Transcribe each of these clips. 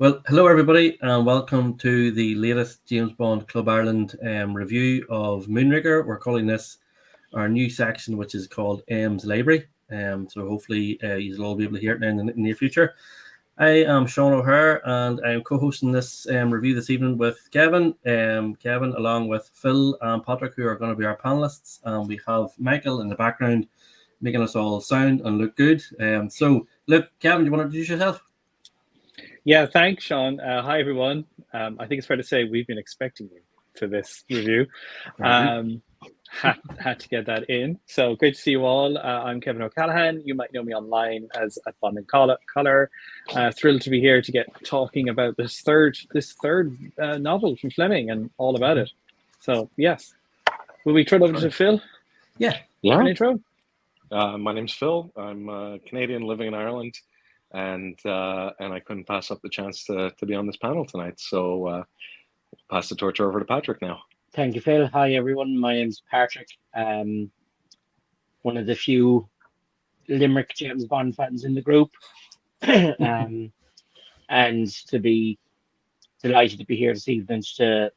Well, hello everybody, and welcome to the latest James Bond Club Ireland review of Moonraker. We're calling this our new section, which is called M's Library. So hopefully you'll all be able to hear it in the near future. I am Seán O'Hare, and I'm co-hosting this review this evening with Kevin. Kevin, along with Phil and Patrick, who are going to be our panelists. We have Michael in the background, making us all sound and look good. So, look, Kevin, do you want to introduce yourself? Yeah, thanks, Seán. Hi, everyone. I think it's fair to say we've been expecting you for this review. Had to get that in. So great to see you all. I'm Kevin O'Callaghan. You might know me online as at Bond and Collar. Thrilled to be here to get talking about this third novel from Fleming and all about it. So yes, will we turn over to Phil? Yeah. For an intro. My name's Phil. I'm a Canadian living in Ireland. And I couldn't pass up the chance to be on this panel tonight. So pass the torch over to Patrick now. Thank you, Phil. Hi, everyone. My name's Patrick. One of the few Limerick James Bond fans in the group. And to be delighted to be here this evening to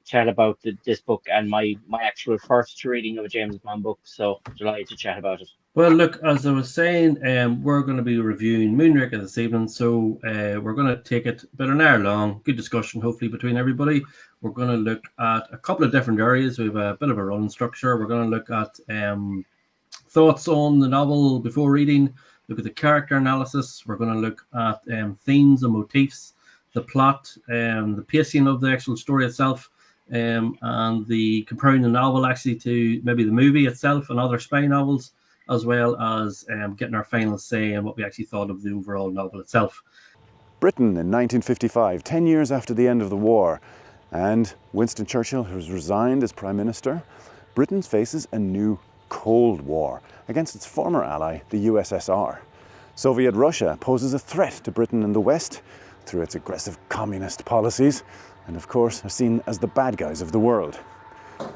chat about this book and my actual first reading of a James Bond book. So delighted to chat about it. Well, look, as I was saying, we're going to be reviewing Moonraker this evening, so we're going to take it about an hour long. Good discussion, hopefully, between everybody. We're going to look at a couple of different areas. We have a bit of a running structure. We're going to look at thoughts on the novel before reading, look at the character analysis. We're going to look at themes and motifs, the plot, the pacing of the actual story itself, and the comparing the novel actually to maybe the movie itself and other spy novels, as well as getting our final say on what we actually thought of the overall novel itself. Britain in 1955, 10 years after the end of the war, and Winston Churchill has resigned as Prime Minister. Britain faces a new Cold War against its former ally, the USSR. Soviet Russia poses a threat to Britain and the West through its aggressive communist policies, and of course are seen as the bad guys of the world.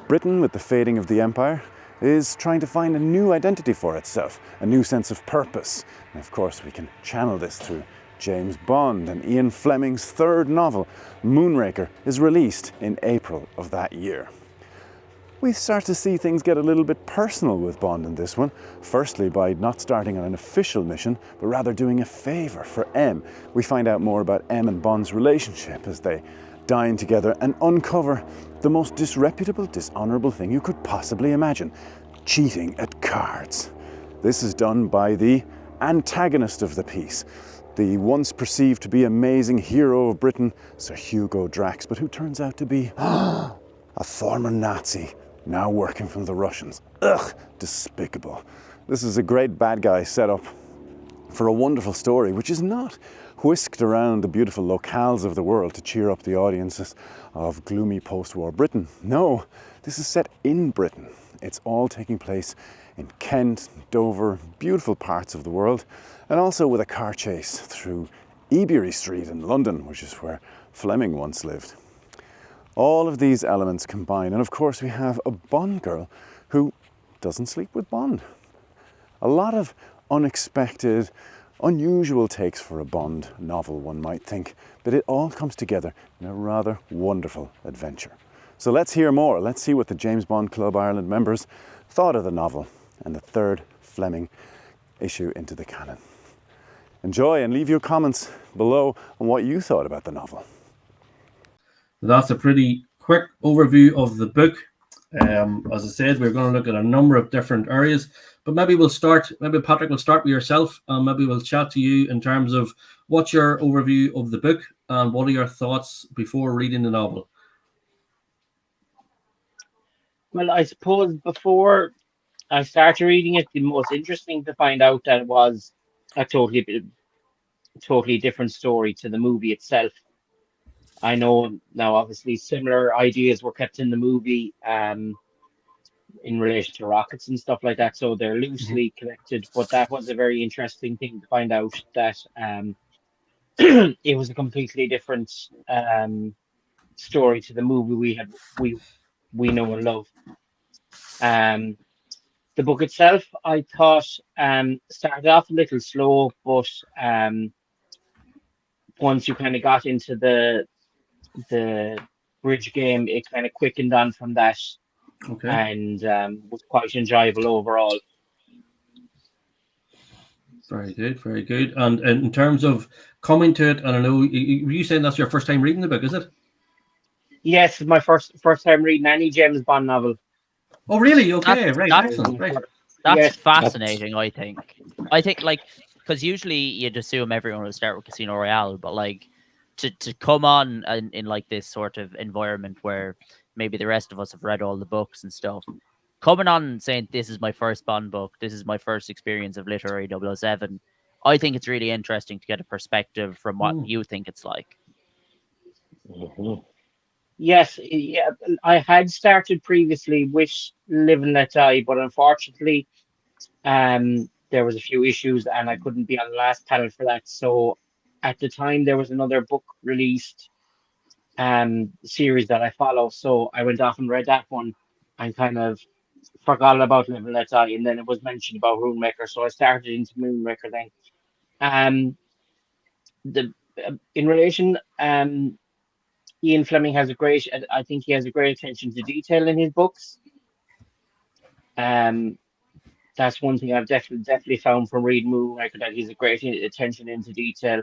Britain, with the fading of the empire, is trying to find a new identity for itself, a new sense of purpose. And of course, we can channel this through James Bond, and Ian Fleming's third novel, Moonraker, is released in April of that year. We start to see things get a little bit personal with Bond in this one. Firstly, by not starting on an official mission, but rather doing a favour for M. We find out more about M and Bond's relationship as they dine together and uncover the most disreputable, dishonourable thing you could possibly imagine: cheating at cards. This is done by the antagonist of the piece, the once perceived to be amazing hero of Britain, Sir Hugo Drax, but who turns out to be a former Nazi, now working for the Russians. Ugh, despicable. This is a great bad guy set up for a wonderful story, which is not whisked around the beautiful locales of the world to cheer up the audiences of gloomy post-war Britain. No, this is set in Britain. It's all taking place in Kent, Dover, beautiful parts of the world, and also with a car chase through Ebury Street in London, which is where Fleming once lived. All of these elements combine, and of course we have a Bond girl who doesn't sleep with Bond. A lot of unexpected, unusual takes for a Bond novel, one might think, but it all comes together in a rather wonderful adventure. So let's hear more. Let's see what the James Bond Club Ireland members thought of the novel and the third Fleming issue into the canon. Enjoy and leave your comments below on what you thought about the novel. That's a pretty quick overview of the book. As I said, we're going to look at a number of different areas, but maybe Patrick will start with yourself, and maybe we'll chat to you in terms of what's your overview of the book and what are your thoughts before reading the novel. Well, I suppose before I started reading it, the most interesting to find out that it was a totally different story to the movie itself. I know now, obviously, similar ideas were kept in the movie in relation to rockets and stuff like that, so they're loosely connected. But that was a very interesting thing to find out, that it was a completely different story to the movie we know and love. The book itself, I thought, started off a little slow, but once you kind of got into the bridge game, it kind of quickened on from that, Okay. and was quite enjoyable overall. Very good, very good. And in terms of coming to it, I don't know, were you saying that's your first time reading the book, is it? Yes, it's my first time reading any James Bond novel. Oh, really? Okay, That's- right, that's- excellent. Right. That's Yes. fascinating. I think like because usually you'd assume everyone would start with Casino Royale, but like to come on in like this sort of environment where maybe the rest of us have read all the books and stuff, coming on and saying this is my first Bond book, this is my first experience of literary 007, I think it's really interesting to get a perspective from what you think it's like. Mhm. Yes, yeah, I had started previously with Live and Let Die, but unfortunately, there was a few issues and I couldn't be on the last panel for that. So at the time, there was another book released, series that I follow. So I went off and read that one and kind of forgot about Live and Let Die, and then it was mentioned about Moonraker, so I started into Moonraker then. The in relation, Ian Fleming has I think he has a great attention to detail in his books. That's one thing I've definitely found from reading Moonraker, that he's a great attention into detail,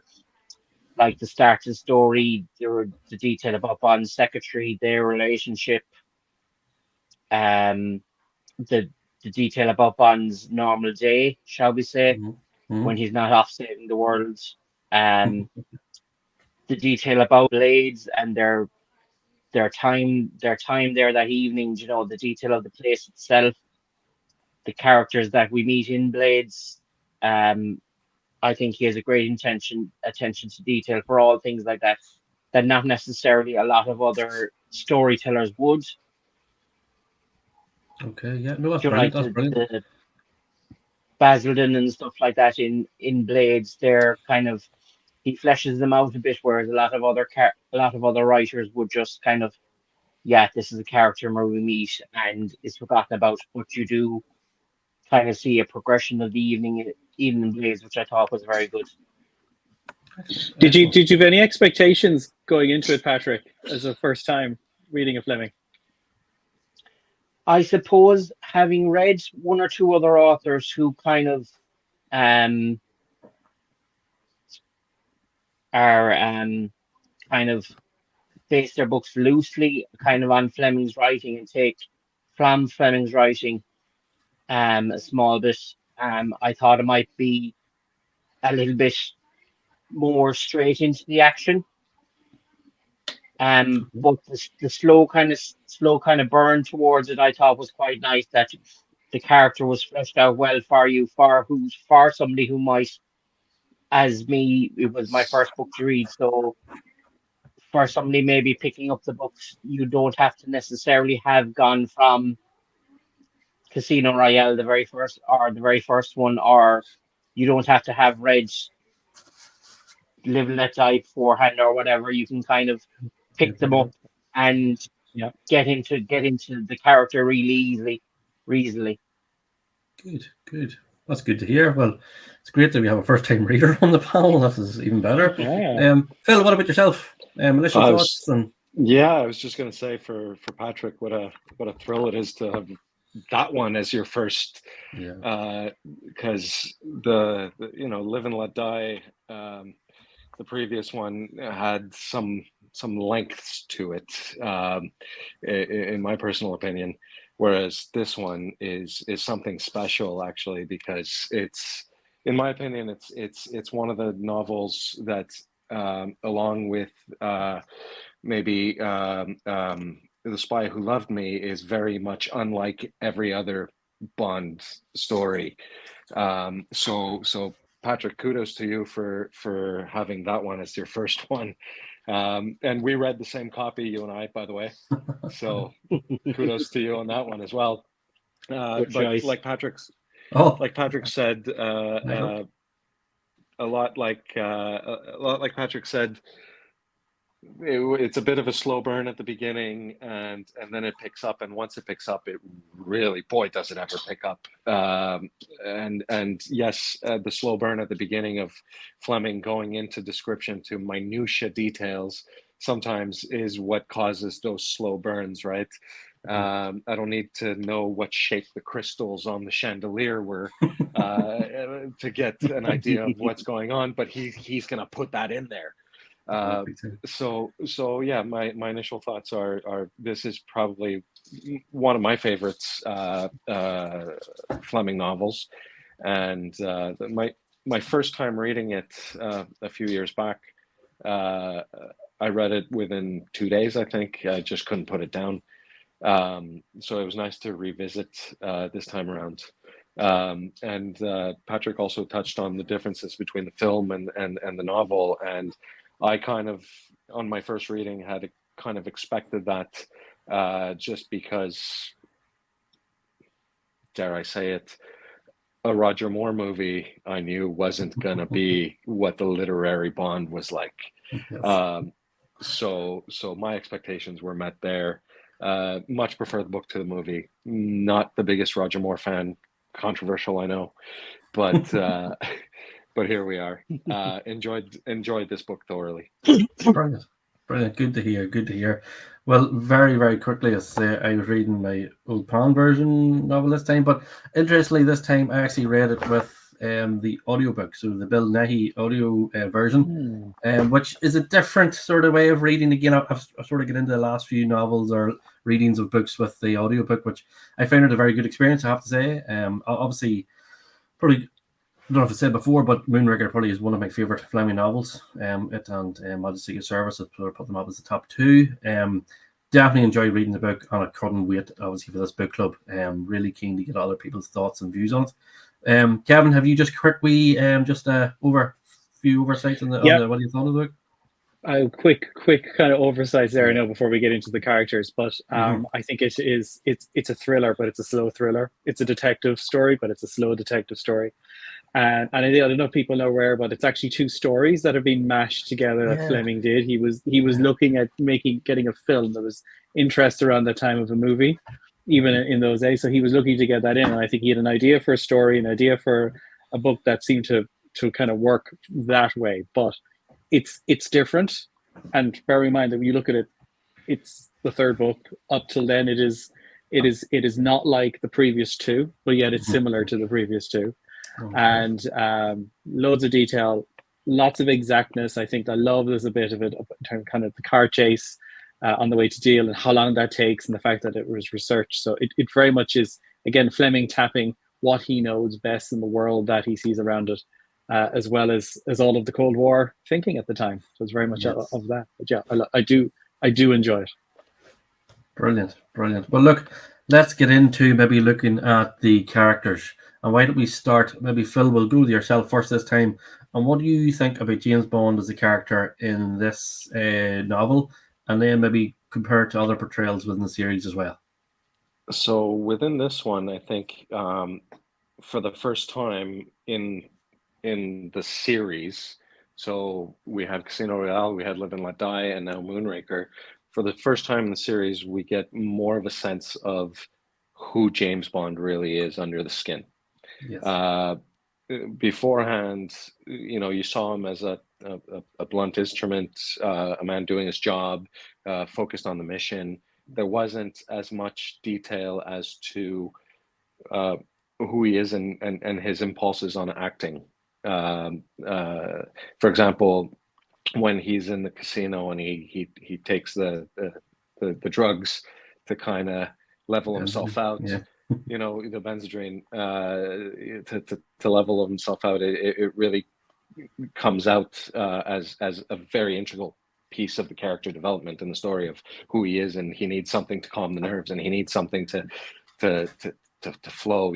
like the start of the story, the detail about Bond's secretary, their relationship, the detail about Bond's normal day, shall we say, when he's not off saving the world, the detail about Blades and their time there that evening, the detail of the place itself, the characters that we meet in Blades. I think he has a great attention to detail for all things like that not necessarily a lot of other storytellers would. Okay, yeah, no, that's You know, brilliant. like That's brilliant. the Basildon and stuff like that in Blades, they're kind of, he fleshes them out a bit, whereas a lot of other writers would just kind of, yeah, this is a character where we meet and it's forgotten about, but you do kind of see a progression of the evening in Blades, which I thought was very good. Did you have any expectations going into it, Patrick, as a first time reading of Fleming? I suppose, having read one or two other authors who kind of are kind of base their books loosely kind of on Fleming's writing and take from Fleming's writing a small bit, I thought it might be a little bit more straight into the action. But the slow kind of burn towards it, I thought was quite nice, that the character was fleshed out well for somebody who might, as me, it was my first book to read. So for somebody maybe picking up the books, you don't have to necessarily have gone from Casino Royale, the very first one, or you don't have to have read Live and Let Die beforehand or whatever. You can kind of pick them up and get into the character really easily. Good. That's good to hear. Well, it's great that we have a first-time reader on the panel. That is even better. Yeah. Phil, what about yourself? Initial thoughts? Yeah, I was just going to say for Patrick, what a thrill it is to have that one as your first. Because the Live and Let Die, the previous one had some lengths to it, in my personal opinion. Whereas this one is something special, actually, because it's, in my opinion, it's one of the novels that, along with maybe The Spy Who Loved Me, is very much unlike every other Bond story. So Patrick, kudos to you for having that one as your first one. And we read the same copy, you and I, by the way. So kudos to you on that one as well. But like Patrick said, a lot like Patrick said, it's a bit of a slow burn at the beginning, and then it picks up, and once it picks up, it really, boy, does it ever pick up. And yes, the slow burn at the beginning of Fleming going into description to minutia details sometimes is what causes those slow burns, right? I don't need to know what shape the crystals on the chandelier were to get an idea of what's going on, but he's going to put that in there. So yeah, my initial thoughts are this is probably one of my favorites Fleming novels, and my first time reading it a few years back, I read it within 2 days. I think I just couldn't put it down. So it was nice to revisit this time around. And Patrick also touched on the differences between the film and the novel, and I kind of, on my first reading, had kind of expected that just because, dare I say it, a Roger Moore movie I knew wasn't going to be what the literary Bond was like. Yes. So my expectations were met there. Much prefer the book to the movie. Not the biggest Roger Moore fan. Controversial, I know, but but here we are. Enjoyed this book thoroughly. Brilliant. Good to hear. Well, very, very quickly, as I was reading my Old Pan version novel this time, but interestingly, this time I actually read it with the audiobook, so the Bill Nighy audio version, which is a different sort of way of reading. Again, I've sort of get into the last few novels or readings of books with the audiobook, which I found it a very good experience, I have to say. Obviously, probably, I don't know if I said before, but Moonraker probably is one of my favorite Fleming novels. It and Majesty of Service, I'd put them up as the top two. Definitely enjoyed reading the book, and I couldn't wait, obviously, for this book club. Really keen to get other people's thoughts and views on it. Kevin, have you just quickly just few oversights on the what you thought of the book? Quick kind of oversights there, I know, before we get into the characters, but I think it's a thriller, but it's a slow thriller. It's a detective story, but it's a slow detective story. And I don't know if people are aware, but it's actually two stories that have been mashed together that Fleming did. He was looking at getting a film. There was interest around the time of a movie, even in those days. So he was looking to get that in. And I think he had an idea for a story, an idea for a book that seemed to kind of work that way. But it's different. And bear in mind that when you look at it, it's the third book. Up till then, it is not like the previous two, but yet it's similar to the previous two. And loads of detail, lots of exactness. I think I love there's a bit of it in terms of kind of the car chase on the way to Deal and how long that takes, and the fact that it was researched. So it very much is, again, Fleming tapping what he knows best in the world that he sees around it, as well as all of the Cold War thinking at the time. So it's very much of that. But yeah, I do enjoy it. Brilliant. Well, look, let's get into maybe looking at the characters. And why don't we start? Maybe Phil, will go with yourself first this time. And what do you think about James Bond as a character in this novel? And then maybe compare it to other portrayals within the series as well. So within this one, I think for the first time in the series, so we had Casino Royale, we had Live and Let Die, and now Moonraker. For the first time in the series, we get more of a sense of who James Bond really is under the skin. Yes. Beforehand, you saw him as a blunt instrument, a man doing his job, focused on the mission. There wasn't as much detail as to who he is and his impulses on acting. For example, when he's in the casino and he takes the drugs to kind of level himself out. Yeah. The Benzedrine to level himself out, it really comes out as a very integral piece of the character development in the story of who he is, and he needs something to calm the nerves, and he needs something to flow.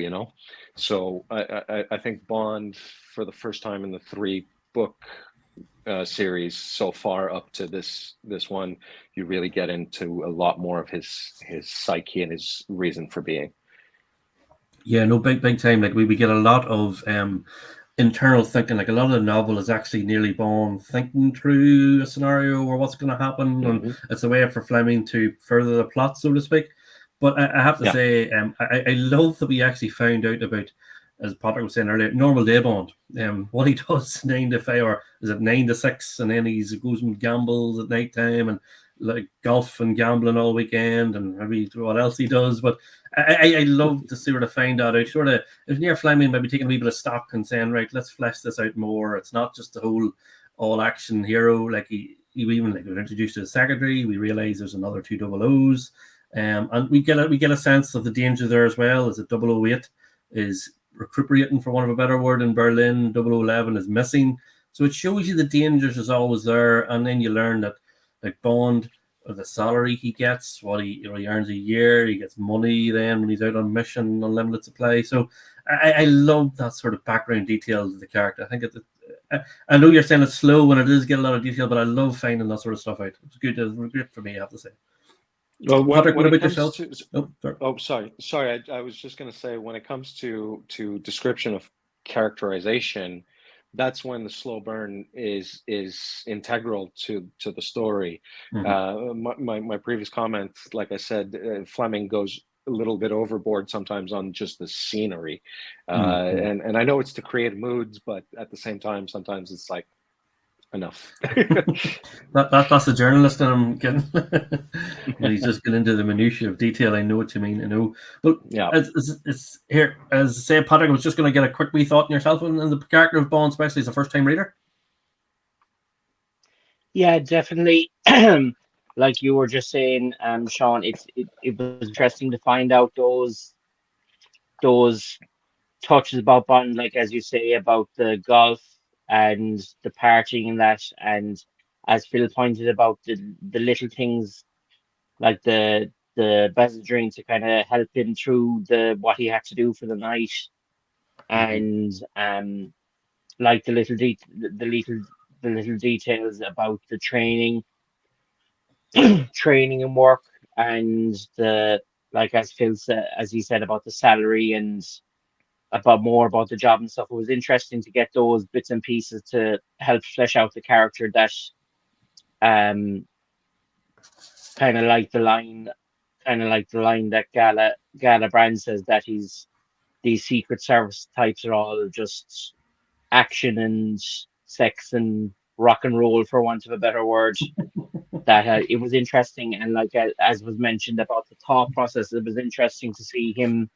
So I think Bond, for the first time in the 3-book series so far up to this one, you really get into a lot more of his psyche and his reason for being. Yeah, no, big time. Like we get a lot of internal thinking. Like a lot of the novel is actually nearly Bond thinking through a scenario or what's going to happen, and it's a way for Fleming to further the plot, so to speak. But I have to say, I love that we actually found out about, as Patrick was saying earlier, normal day Bond. What he does 9 to 5, or is it 9 to 6, and then he goes and gambles at night time and like golf and gambling all weekend, and maybe what else he does. But I love to sort of find out. I sort of, if near Fleming maybe taking a wee bit of stock and saying, right, let's flesh this out more. It's not just the whole all action hero. Like he even like we were introduced to the secretary. We realize there's another 2 double O's. And we get a sense of the danger there as well. As a 008 is recuperating, for want of a better word, in Berlin. 011 is missing, so it shows you the dangers is always there. And then you learn that, like Bond, the salary he gets, what he earns a year, he gets money then when he's out on mission, unlimited supply. So I love that sort of background details of the character. I think I know you're saying it's slow when it does get a lot of detail, but I love finding that sort of stuff out. It's good. It's great for me, I have to say. Well, Patrick, what about yourself? Sorry. I was just going to say, when it comes to description of characterization, that's when the slow burn is integral to the story. My previous comment, like I said, Fleming goes a little bit overboard sometimes on just the scenery, and I know it's to create moods, but at the same time, sometimes it's like, enough. That's the journalist I'm getting. When he's just getting into the minutiae of detail. I know what you mean. I know. But yeah, it's here. As I say, Patrick, I was just going to get a quick wee thought on yourself and the character of Bond, especially as a first-time reader. Yeah, definitely. Like you were just saying, Seán, it was interesting to find out those touches about Bond, like as you say about the golf and the partying and that, and as Phil pointed about the little things like the bezel drink to kind of help him through what he had to do for the night, and like the little details about the training and work, and the, like as Phil said, as he said about the salary and about the job and stuff. It was interesting to get those bits and pieces to help flesh out the character. That kind of like the line that Gala Brand says, that these Secret Service types are all just action and sex and rock and roll, for want of a better word. That it was interesting, and like as was mentioned about the thought process, it was interesting to see him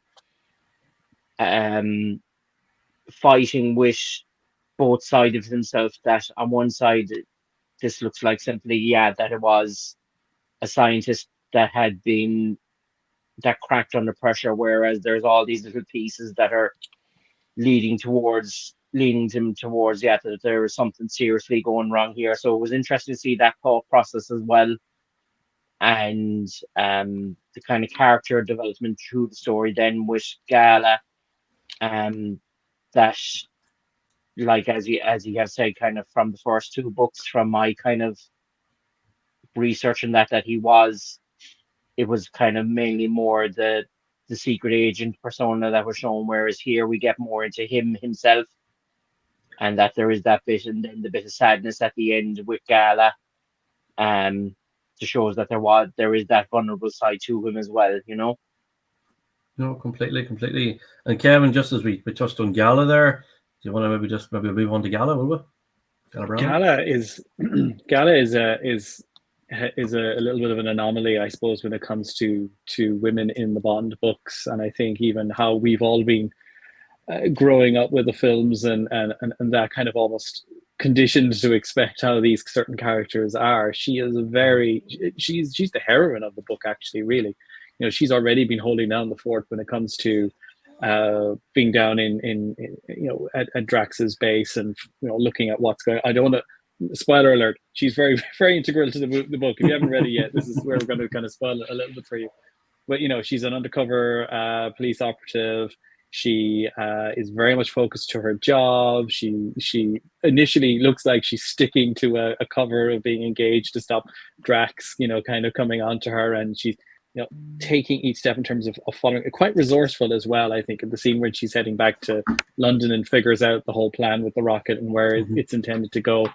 fighting with both sides of himself. That on one side, this looks like simply, that it was a scientist that cracked under pressure, whereas there's all these little pieces that are leading him towards that there is something seriously going wrong here. So it was interesting to see that thought process as well, and the kind of character development through the story then with Gala, that, like as you have said, kind of from the first 2 books, from my kind of research in that it was kind of mainly more the secret agent persona that was shown, whereas here we get more into himself, and that there is that bit, and then the bit of sadness at the end with Gala, to show us that there is that vulnerable side to him as well, No, completely. And Kevin, just as we touched on Gala there, do you want to maybe move on to Gala, will we? Gala is a little bit of an anomaly, I suppose, when it comes to women in the Bond books, and I think even how we've all been growing up with the films and that kind of almost conditioned to expect how these certain characters are. She is she's the heroine of the book, actually, really. She's already been holding down the fort when it comes to being down in at Drax's base, and looking at what's going on. I don't want to, spoiler alert, she's very, very integral to the book. If you haven't read it yet, this is where we're going to kind of spoil it a little bit for you. But she's an undercover police operative. She is very much focused to her job. She initially looks like she's sticking to a cover of being engaged to stop Drax, kind of coming onto her, and she's taking each step in terms of following, quite resourceful as well, I think, in the scene where she's heading back to London and figures out the whole plan with the rocket and where it's intended to go.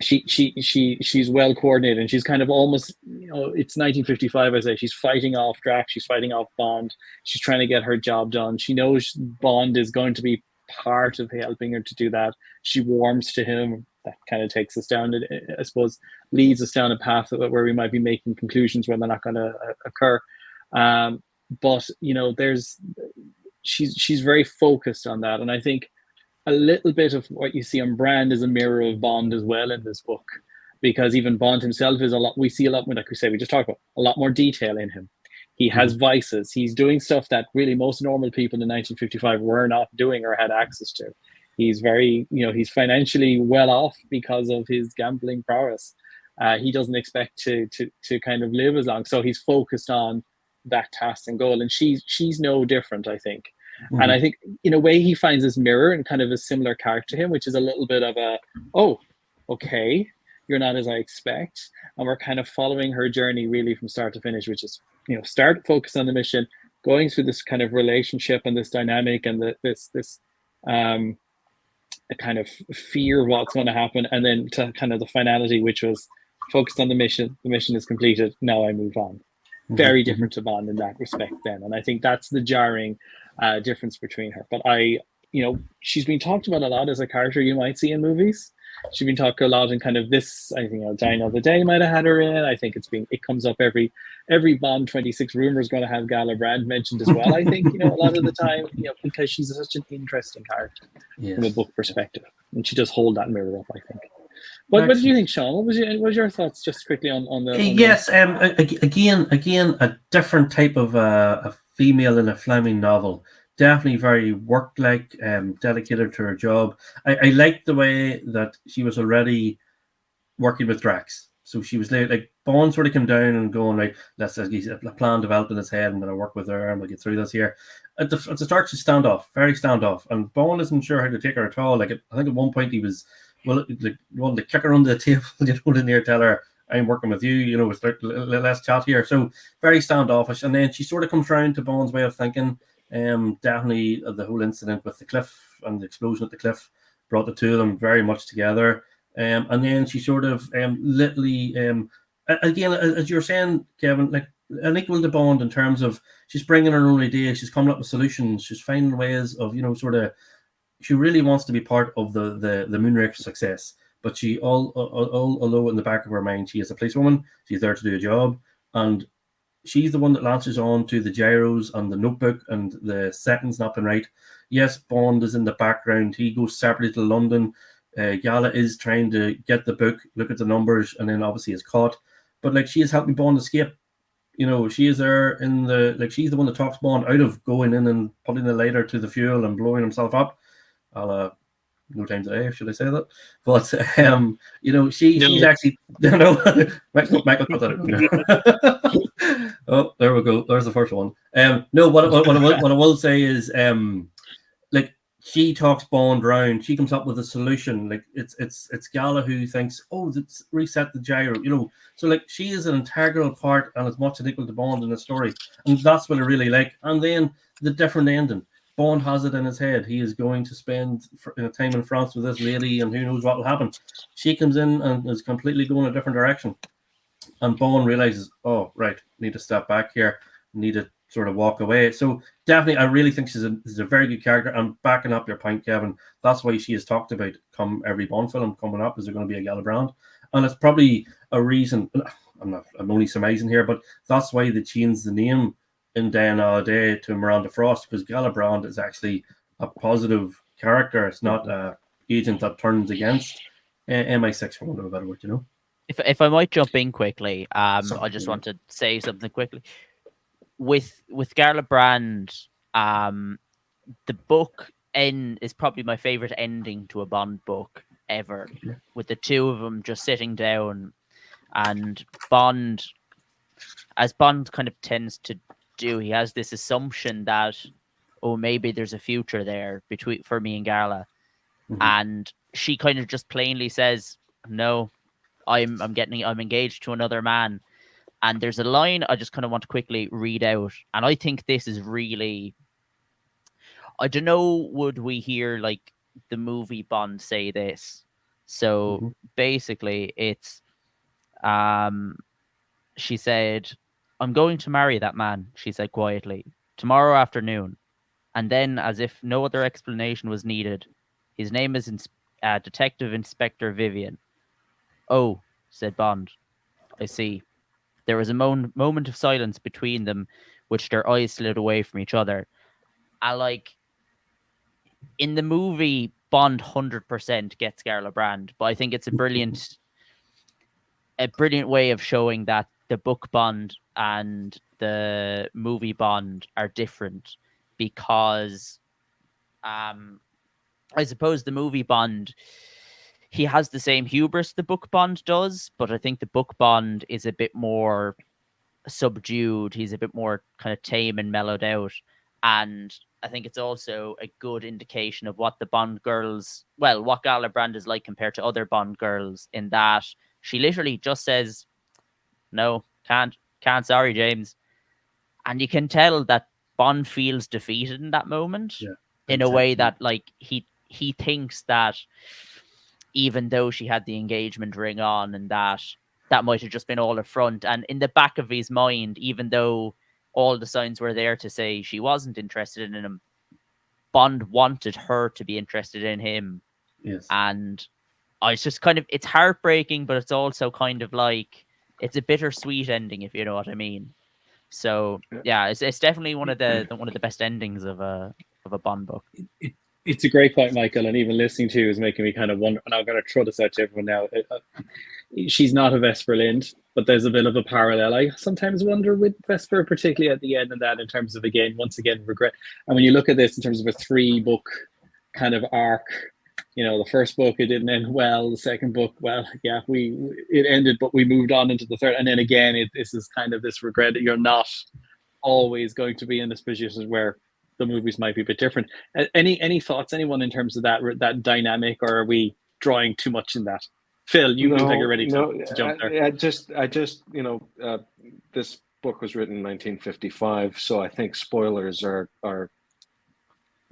She's well coordinated, and she's kind of almost, it's 1955, I say. She's fighting off Drax, she's fighting off Bond, she's trying to get her job done. She knows Bond is going to be part of helping her to do that. She warms to him. That kind of takes us down, I suppose, leads us down a path where we might be making conclusions when they're not going to occur. But she's very focused on that, and I think a little bit of what you see on Brand is a mirror of Bond as well in this book, because even Bond himself is we see a lot more, like we say, we just talked about, a lot more detail in him. He has vices. He's doing stuff that really most normal people in 1955 were not doing or had access to. He's very, he's financially well off because of his gambling prowess. He doesn't expect to kind of live as long. So he's focused on that task and goal. And she's no different, I think. And I think in a way he finds this mirror and kind of a similar character to him, which is a little bit of okay, you're not as I expect. And we're kind of following her journey really from start to finish, which is, start focus on the mission, going through this kind of relationship and this dynamic and this a kind of fear of what's going to happen, and then to kind of the finality, which was focused on the mission is completed, now I move on. Very different to Bond in that respect then, and I think that's the jarring difference between her. But she's been talked about a lot as a character you might see in movies. She's been talked a lot in kind of this, I think, Die Another Day might have had her in. I think it comes up every Bond 26 rumor is going to have Gala Brand mentioned as well, I think, a lot of the time, because she's such an interesting character from a book perspective. And she does hold that mirror up, I think. What did you think, Seán? What was your thoughts just quickly on the... Yes, again, a different type of a female in a Fleming novel. Definitely very work-like, dedicated to her job. I liked the way that she was already working with Drax. So she was like Bond sort of came down and going like, let's say he's a plan developed in his head. I'm going to work with her and we'll get through this here. At the start, she's very standoff, and Bond isn't sure how to take her at all. Like I think at one point he was wanted to kick her under the table, in there, tell her I'm working with you. Let's chat here. So very standoffish, and then she sort of comes round to Bond's way of thinking. Definitely the whole incident with the cliff and the explosion at the cliff brought the two of them very much together. And then she sort of literally, again, as you're saying, Kevin, like an equal to Bond in terms of she's bringing her own ideas, she's coming up with solutions, she's finding ways of, she really wants to be part of the Moonraker success. But she, although in the back of her mind, she is a policewoman, she's there to do a job, and she's the one that latches on to the gyros and the notebook and the settings not been right. Yes, Bond is in the background. He goes separately to London. Gala is trying to get the book, look at the numbers, and then obviously is caught. But like she is helping Bond escape. She is there she's the one that talks Bond out of going in and putting the lighter to the fuel and blowing himself up. No time today, should I say that? But she's actually Michael put that in. Oh, there we go. There's the first one. What I will say is she talks Bond round. She comes up with a solution. Like it's Gala who thinks, let's reset the gyro. So like she is an integral part and as much an equal to Bond in the story, and that's what I really like. And then the different ending. Bond has it in his head. He is going to spend time in France with this lady, and who knows what will happen. She comes in and is completely going a different direction, and Bond realizes, need to step back here, need to sort of walk away. So definitely, I really think she's a very good character. I'm backing up your point, Kevin. That's why she is talked about come every Bond film coming up. Is there going to be a Gala Brand? And it's probably a reason. I'm only surmising here, but that's why they changed the name in Die Another Day to Miranda Frost, because Gala Brand is actually a positive character. It's not an agent that turns against MI6, for want of a better word, If I might jump in quickly, I just want to say something quickly. With Gala Brand, the book end is probably my favorite ending to a Bond book ever, with the two of them just sitting down, and Bond, as Bond kind of tends to do, he has this assumption that maybe there's a future there for me and Gala, and she kind of just plainly says, no, I'm engaged to another man, And there's a line I just kind of want to quickly read out. And I think this is really, I don't know, would we hear like the movie Bond say this? So basically it's, she said, "I'm going to marry that man," she said quietly, "tomorrow afternoon." And then, as if no other explanation was needed, "His name is Detective Inspector Vivian." "Oh," said Bond, "I see." There was a moment of silence between them, which their eyes slid away from each other. I like, in the movie, Bond 100% gets Scarlet Brand, but I think it's a brilliant way of showing that the book Bond and the movie Bond are different, because I suppose the movie Bond, he has the same hubris the book Bond does, but I think the book Bond is a bit more subdued. He's a bit more kind of tame and mellowed out. And I think it's also a good indication of what the Bond girls, well, what Scarlet Brand is like compared to other Bond girls, in that she literally just says, "No, can't, sorry, James." And you can tell that Bond feels defeated in that moment, in a way that, like, he thinks that even though she had the engagement ring on, and that might have just been all a front. And in the back of his mind, even though all the signs were there to say she wasn't interested in him, Bond wanted her to be interested in him. Yes. And it's just kind of, it's heartbreaking, but it's also kind of like, it's a bittersweet ending, if you know what I mean. So yeah, it's definitely one of the best endings of a Bond book. It's a great point, Michael, and even listening to you is making me kind of wonder, and I'm going to throw this out to everyone now. She's not a Vesper Lind, but there's a bit of a parallel. I sometimes wonder with Vesper, particularly at the end of that, in terms of, again, once again, regret. And when you look at this in terms of a 3-book kind of arc, you know, the first book, it didn't end well. The second book, well, yeah, it ended, but we moved on into the third. And then again, this is kind of this regret that you're not always going to be in this position where the movies might be a bit different. Any thoughts, anyone, in terms of that dynamic, or are we drawing too much in that? Phil, you look like you're ready to jump there. I just this book was written in 1955, so I think spoilers are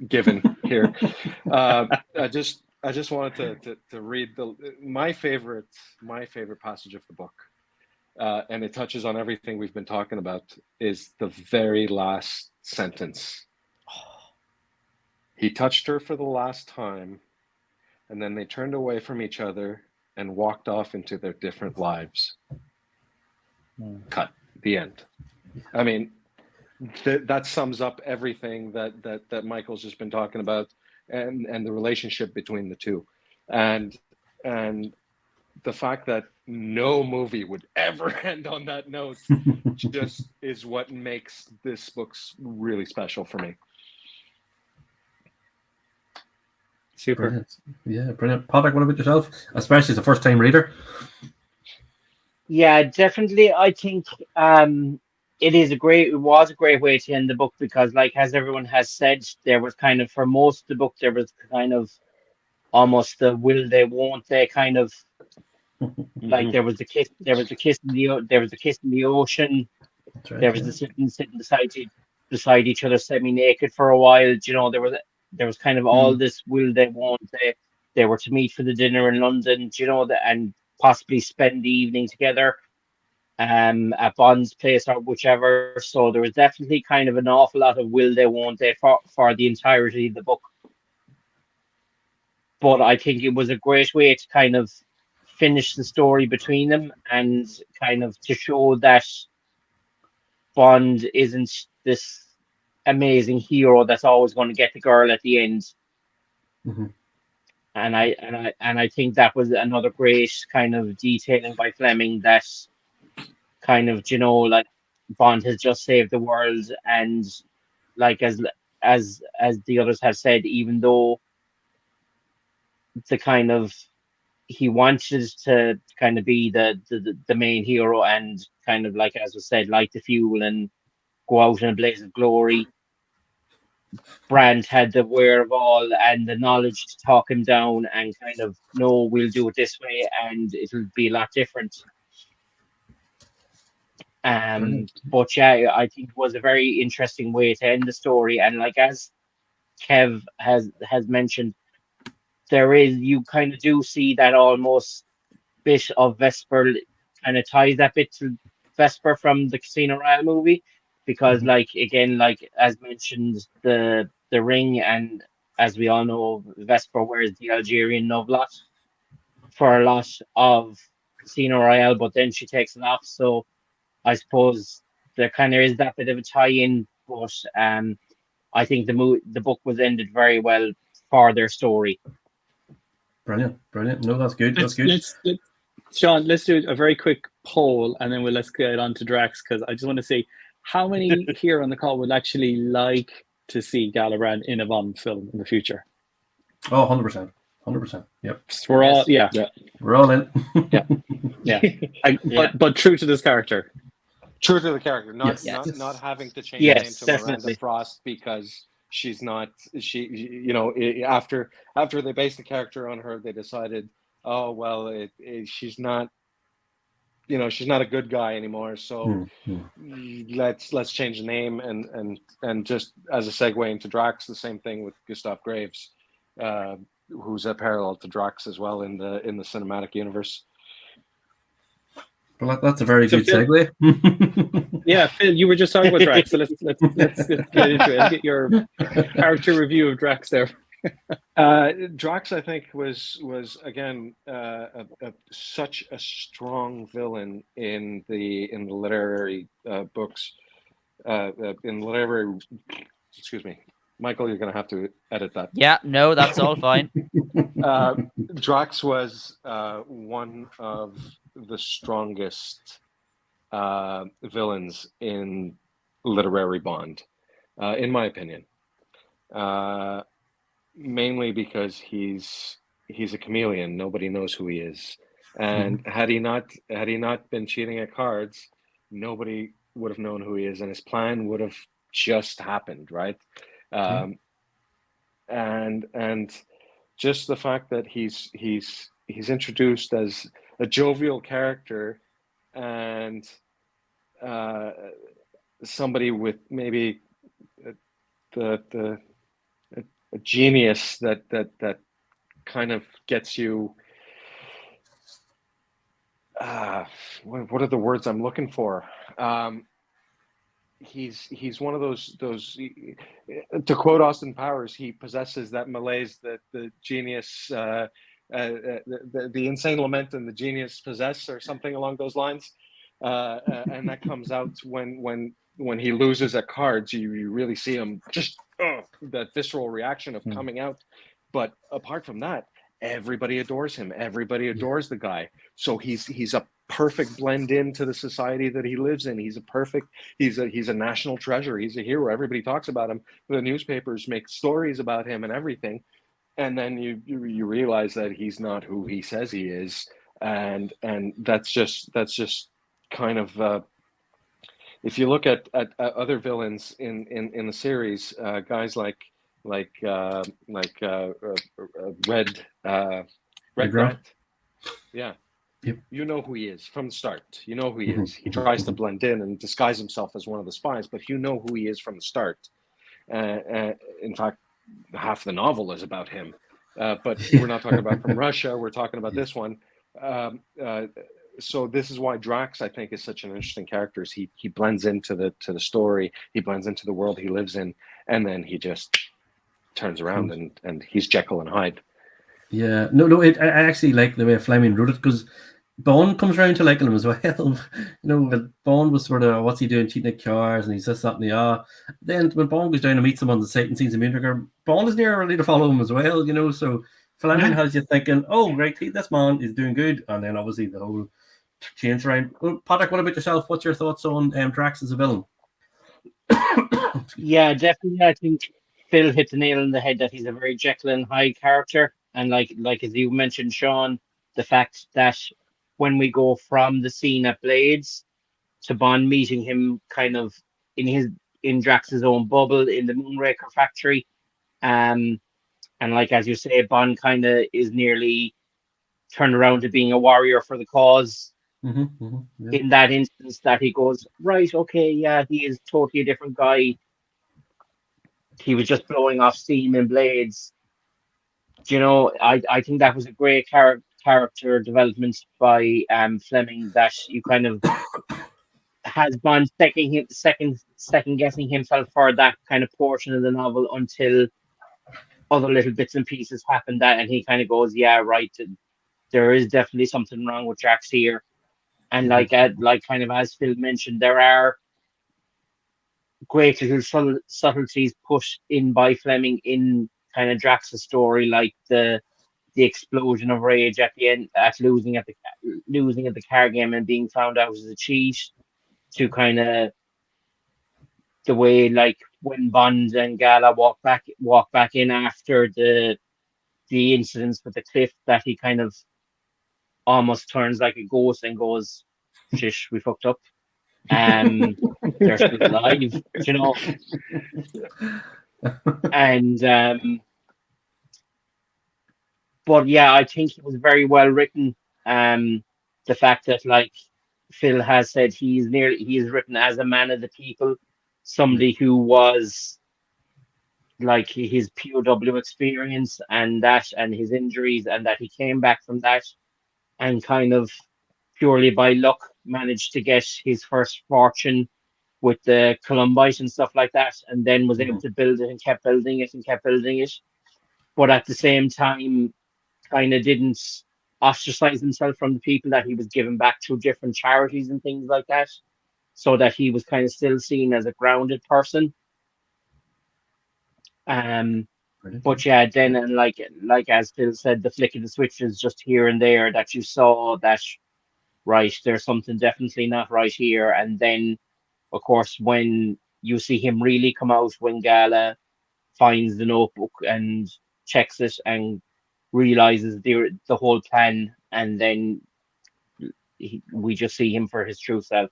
given here. I just wanted to read my favorite passage of the book, and it touches on everything we've been talking about, is the very last sentence. He touched her for the last time, and then they turned away from each other and walked off into their different lives. Cut. The end. I mean, that sums up everything that Michael's just been talking about, and the relationship between the two, and the fact that no movie would ever end on that note just is what makes this book really special for me. Super. Brilliant. Yeah, brilliant. Patrick, what about yourself? Especially as a first-time reader. Yeah, definitely. I think it was a great way to end the book, because, like, as everyone has said, there was kind of, for most of the book, there was kind of almost the will they, won't they kind of, like, there was the kiss in the ocean. Right, there was the sitting beside each other semi-naked for a while. You know, there was kind of all this will they, won't they. They were to meet for the dinner in London, you know, and possibly spend the evening together at Bond's place or whichever. So there was definitely kind of an awful lot of will they, won't they for the entirety of the book. But I think it was a great way to kind of finish the story between them, and kind of to show that Bond isn't this amazing hero that's always going to get the girl at the end. And I think that was another great kind of detailing by Fleming, that kind of, you know, like, Bond has just saved the world, and, like, as the others have said, even though the kind of, he wanted to kind of be the main hero, and kind of, like, as was said, light the fuel and go out in a blaze of glory, Brand had the wherewithal and the knowledge to talk him down and kind of, no, we'll do it this way and it'll be a lot different. But yeah, I think it was a very interesting way to end the story. And like as Kev has mentioned, you kind of do see that almost bit of Vesper, kind of ties that bit to Vesper from the Casino Royale movie, because like again, like as mentioned, the ring, and as we all know, Vesper wears the Algerian novlat for a lot of Casino Royale, but then she takes it off. So I suppose there kind of is that bit of a tie-in, but I think the book was ended very well for their story. Brilliant. No, that's good. Let's, Seán, let's do a very quick poll, and then let's get on to Drax, because I just want to see how many here on the call would actually like to see Galabrand in a Bond film in the future. Oh, 100%. 100%. Yep. So we're all, yeah. We're all in. But true to this character. True to the character, not having to change the name to Miranda Frost because she's not. After they based the character on her, they decided, oh well, she's not. She's not a good guy anymore. So let's change the name and just as a segue into Drax, the same thing with Gustav Graves, who's a parallel to Drax as well in the cinematic universe. Well, that's a very good segue. Yeah, Phil, you were just talking about Drax, so let's get into it. Get your character review of Drax there. Drax, I think, was again such a strong villain in the literary books. Excuse me, Michael, you're going to have to edit that. Yeah, no, that's all fine. Drax was one of the strongest villains in literary Bond, in my opinion. Mainly because he's a chameleon. Nobody knows who he is, and had he not been cheating at cards, nobody would have known who he is, and his plan would have just happened, right? And just the fact that he's introduced as a jovial character and somebody with maybe a genius that kind of gets you. What are the words I'm looking for? He's one of those. To quote Austin Powers, he possesses that malaise that the genius, the insane lament and the genius possess, or something along those lines. And that comes out when he loses at cards. You really see him just that visceral reaction of coming out. But apart from that, everybody adores him. Everybody adores the guy. So he's a perfect blend into the society that he lives in. He's a national treasure. He's a hero. Everybody talks about him. The newspapers make stories about him and everything. And then you realize that he's not who he says he is. And that's just kind of if you look at other villains in the series, guys like Red Rat, yeah, yep. You know who he is from the start. You know who he is. He tries to blend in and disguise himself as one of the spies, but you know who he is from the start. In fact, half the novel is about him. But we're not talking about from Russia. We're talking about this one. So this is why Drax, I think, is such an interesting character. Is he blends into the story, he blends into the world he lives in, and then he just turns around and he's Jekyll and Hyde. Yeah, no, I actually like the way Fleming wrote it, because Bond comes around to liking him as well. Bond was sort of, what's he doing, cheating at cars, and he says something. Then when Bond goes down and meets him on the site and sees him Moonraker, Bond is near ready to follow him as well. So Fleming has you thinking, oh, right, this man is doing good, and then obviously the whole change around. Well, Patrick, what about yourself? What's your thoughts on Drax as a villain? Yeah, definitely. I think Phil hit the nail on the head that he's a very Jekyll and Hyde character, and like as you mentioned, Seán, the fact that when we go from the scene at Blades to Bond meeting him kind of in Drax's own bubble in the Moonraker factory, and like as you say, Bond kind of is nearly turned around to being a warrior for the cause Yeah. in that instance that he goes, right, okay, yeah, he is totally a different guy. He was just blowing off steam and blades. You know, I think that was a great character development by Fleming, that you kind of has Bond second guessing himself for that kind of portion of the novel until other little bits and pieces happen, that and he kind of goes, yeah, right, there is definitely something wrong with Drax here. And like kind of as Phil mentioned, there are great little subtleties pushed in by Fleming in kind of Drax's story, like the explosion of rage at the end, at losing at the card game and being found out as a cheat, to kind of the way, like, when Bond and Gala walk back in after the incidents with the cliff, that he kind of almost turns like a ghost and goes, "Shish, we fucked up." They're still alive, you know. And but yeah, I think it was very well written. The fact that, like Phil has said, he is written as a man of the people, somebody who was, like, his POW experience and his injuries, and that he came back from that and kind of purely by luck managed to get his first fortune with the Columbite and stuff like that, and then was able to build it and kept building it and kept building it. But at the same time, kind of didn't ostracize himself from the people that he was giving back to different charities and things like that, so that he was kind of still seen as a grounded person. But yeah, then, and like as Phil said, the flick of the switches just here and there, that you saw that, right, there's something definitely not right here. And then, of course, when you see him really come out, when Gala finds the notebook and checks it and realizes the whole plan, and then we just see him for his true self.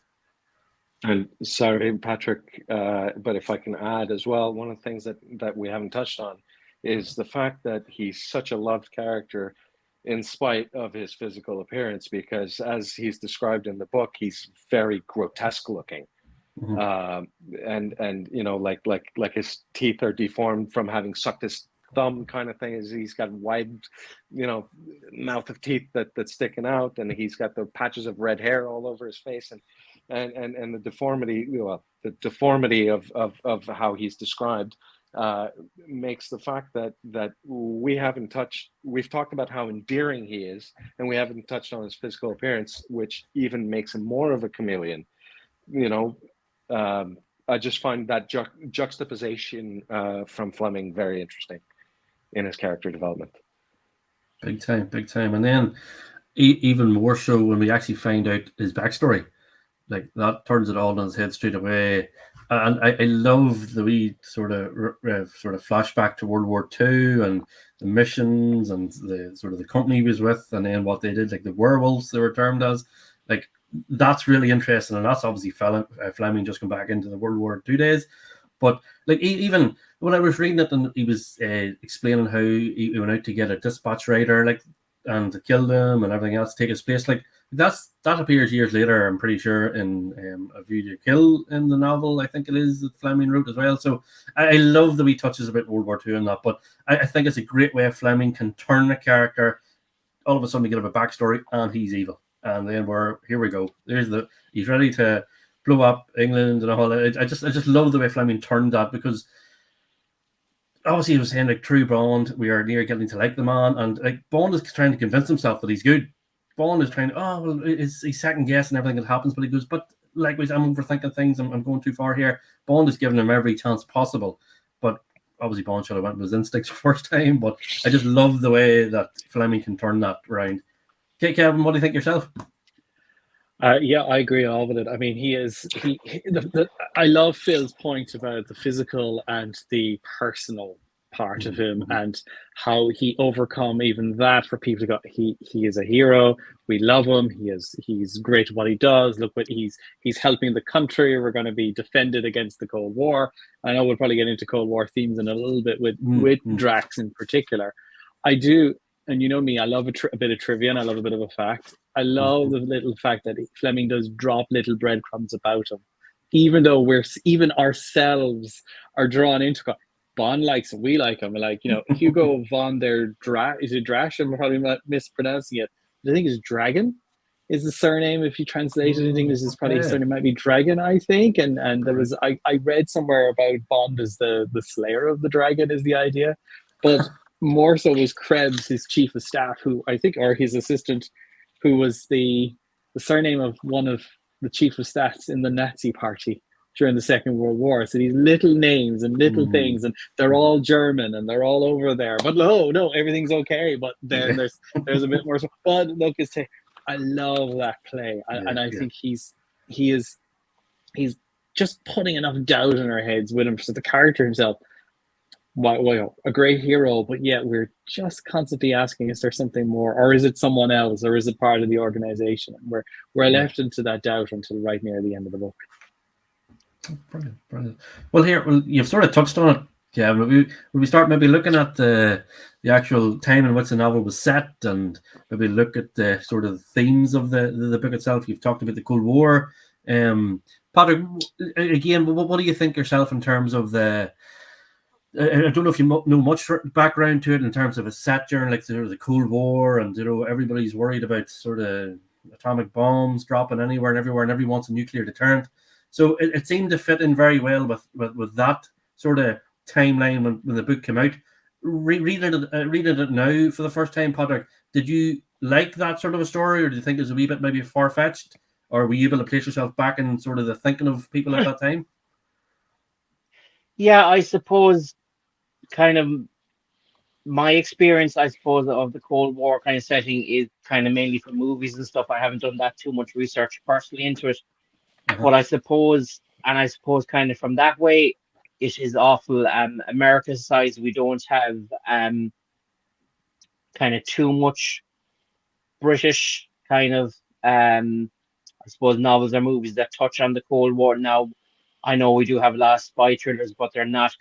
And sorry, Patrick, but if I can add as well, one of the things that we haven't touched on is the fact that he's such a loved character in spite of his physical appearance, because as he's described in the book, he's very grotesque looking. And you know, like his teeth are deformed from having sucked his thumb, kind of thing. Is he's got wide, you know, mouth of teeth that's sticking out, and he's got the patches of red hair all over his face, and the deformity, well, the deformity of how he's described makes the fact that we've talked about how endearing he is, and we haven't touched on his physical appearance, which even makes him more of a chameleon. You know, I just find that juxtaposition from Fleming very interesting in his character development. Big time. And then even more so when we actually find out his backstory, like, that turns it all on his head straight away. And I love the wee sort of flashback to World War II and the missions and the sort of the company he was with, and then what they did, like the werewolves they were termed as. Like, that's really interesting, and that's obviously Fleming just come back into the World War II days. But like, even when I was reading it, and he was explaining how he went out to get a dispatch rider, like, and to kill them and everything else, take his place, like, that appears years later, I'm pretty sure, in A View to Kill in the novel, I think it is, that Fleming wrote as well. So I love that he touches a bit World War II in that, but I think it's a great way Fleming can turn a character, all of a sudden we get a backstory, and he's evil. And then here we go. He's ready to blow up England and all that. I just love the way Fleming turned that, because obviously he was saying, like, true Bond, we are near getting to like the man, and like Bond is trying to convince himself that he's good. Bond is trying to, he's second guessing everything that happens, but he goes, but likewise, I'm overthinking things, I'm going too far here. Bond is giving him every chance possible, but obviously Bond should have went with his instincts first time. But I just love the way that Fleming can turn that around. Okay, Kevin, what do you think yourself? Yeah, I agree all with it. I mean, I love Phil's point about the physical and the personal part of him, and how he overcome even that for people to go, he is a hero, we love him, he's great at what he does, look what he's helping the country, we're going to be defended against the Cold War. I know we'll probably get into Cold War themes in a little bit with Drax in particular. I do and you know me, I love a bit of trivia and I love a bit of a fact. I love the little fact that Fleming does drop little breadcrumbs about him, even though even ourselves are drawn into it. Bond likes him, we like him. Like, you know, Hugo von der is it Drash? I'm probably not mispronouncing it. I think it's Dragon is the surname. If you translate it in English, is probably his surname might be Dragon, I think. And there was I read somewhere about Bond as the slayer of the dragon is the idea, but more so was Krebs, his chief of staff, who I think, or his assistant, who was the surname of one of the chief of staffs in the Nazi party during the Second World War. So these little names and little things, and they're all German and they're all over there. But no, everything's okay. But then there's a bit more. But look, I love that play, and I think he's just putting enough doubt in our heads with him. So the character himself, wow, a great hero, but yet we're just constantly asking, is there something more, or is it someone else, or is it part of the organization? And we're left into that doubt until right near the end of the book. Brilliant. Well, you've sort of touched on it. Yeah, we start maybe looking at the actual time in which the novel was set, and maybe look at the sort of themes of the book itself. You've talked about the Cold War. Patrick, again, what do you think yourself in terms of the? I don't know if you know much background to it in terms of a set during like the Cold War, and everybody's worried about sort of atomic bombs dropping anywhere and everywhere, and everyone wants a nuclear deterrent. So it seemed to fit in very well with that sort of timeline when the book came out. Reading it now for the first time, Patrick, did you like that sort of a story, or do you think it was a wee bit maybe far-fetched, or were you able to place yourself back in sort of the thinking of people at that time? Yeah, I suppose kind of my experience, I suppose, of the Cold War kind of setting is kind of mainly from movies and stuff. I haven't done that too much research personally into it. But I suppose kind of from that way, it is awful. America's size, we don't have kind of too much British kind of I suppose novels or movies that touch on the Cold War. Now, I know we do have a lot of spy thrillers, but they're not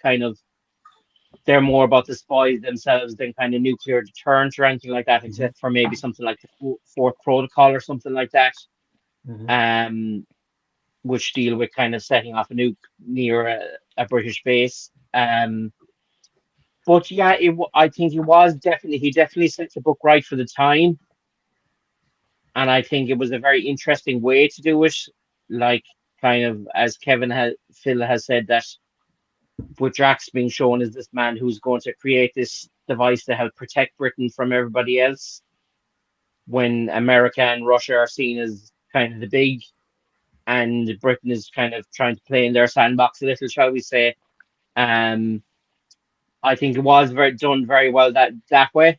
they're more about the spies themselves than kind of nuclear deterrent or anything like that, except for maybe something like the Fourth Protocol or something like that. Which deal with kind of setting off a nuke near a British base. But yeah, I think he definitely set the book right for the time. And I think it was a very interesting way to do it. Like, kind of, as Phil has said, that with Drax being shown as this man who's going to create this device to help protect Britain from everybody else, when America and Russia are seen as kind of the big, and Britain is kind of trying to play in their sandbox a little, shall we say. I think it was done very well that way.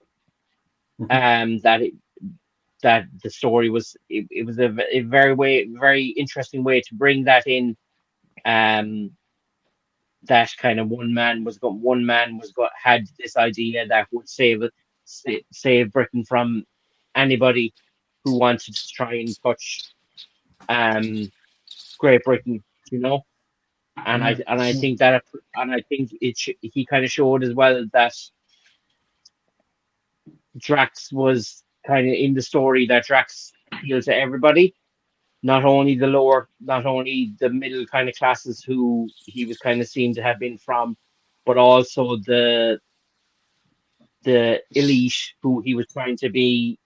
That the story was it was a very interesting way to bring that in. That kind of one man had this idea that would save Britain from anybody who wanted to try and touch Great Britain, and I think he kind of showed as well that Drax was kind of in the story, that Drax appealed to everybody, not only the middle kind of classes who he was kind of seen to have been from, but also the elite who he was trying to be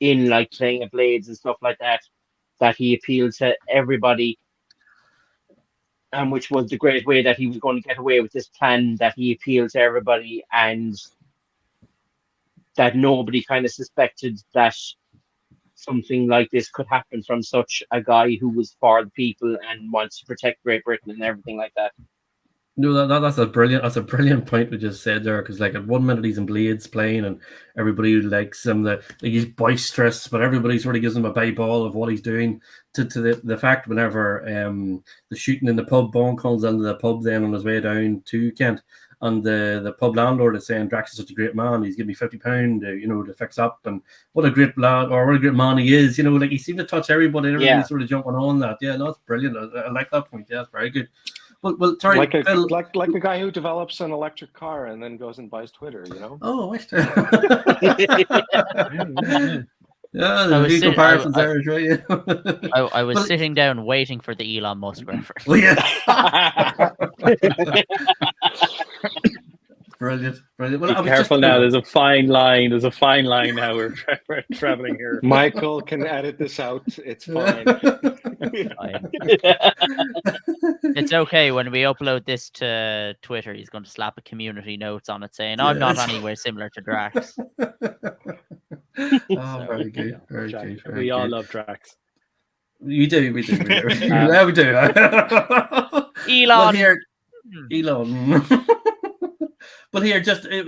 in, like playing at Blades and stuff like that. That he appealed to everybody, and which was the great way that he was going to get away with this plan, that he appealed to everybody, and that nobody kind of suspected that something like this could happen from such a guy who was for the people and wants to protect Great Britain and everything like that. No, that's a brilliant point we just said there, because like at one minute he's in Blades playing and everybody likes him, he's boisterous, but everybody sort of gives him a bye ball of what he's doing, to the fact whenever the shooting in the pub, Bond comes into the pub then on his way down to Kent, and the pub landlord is saying Drax is such a great man, he's giving me £50 to fix up, and what a great lad, or what a great man he is, like he seemed to touch everybody, and everybody's sort of jumping on that. Yeah, no, it's brilliant. I like that point. Yeah, it's very good. Well, sorry, like a Phil. like a guy who develops an electric car and then goes and buys Twitter. Oh, I yeah, I there's a was few sitting- comparisons there, right? Yeah. I was Well, sitting down waiting for the Elon Musk reference. Well, yeah. Brilliant. Well, Be I was careful just, now. There's a fine line. There's a fine line now. We're traveling here. Michael can edit this out. It's fine. It's okay when we upload this to Twitter. He's going to slap a community notes on it saying, "I'm not anywhere similar to Drax." Oh, very good. Very Drax. good. Very We all good. love Drax. We do. Yeah, we do. Elon. Well, here, Elon. But here,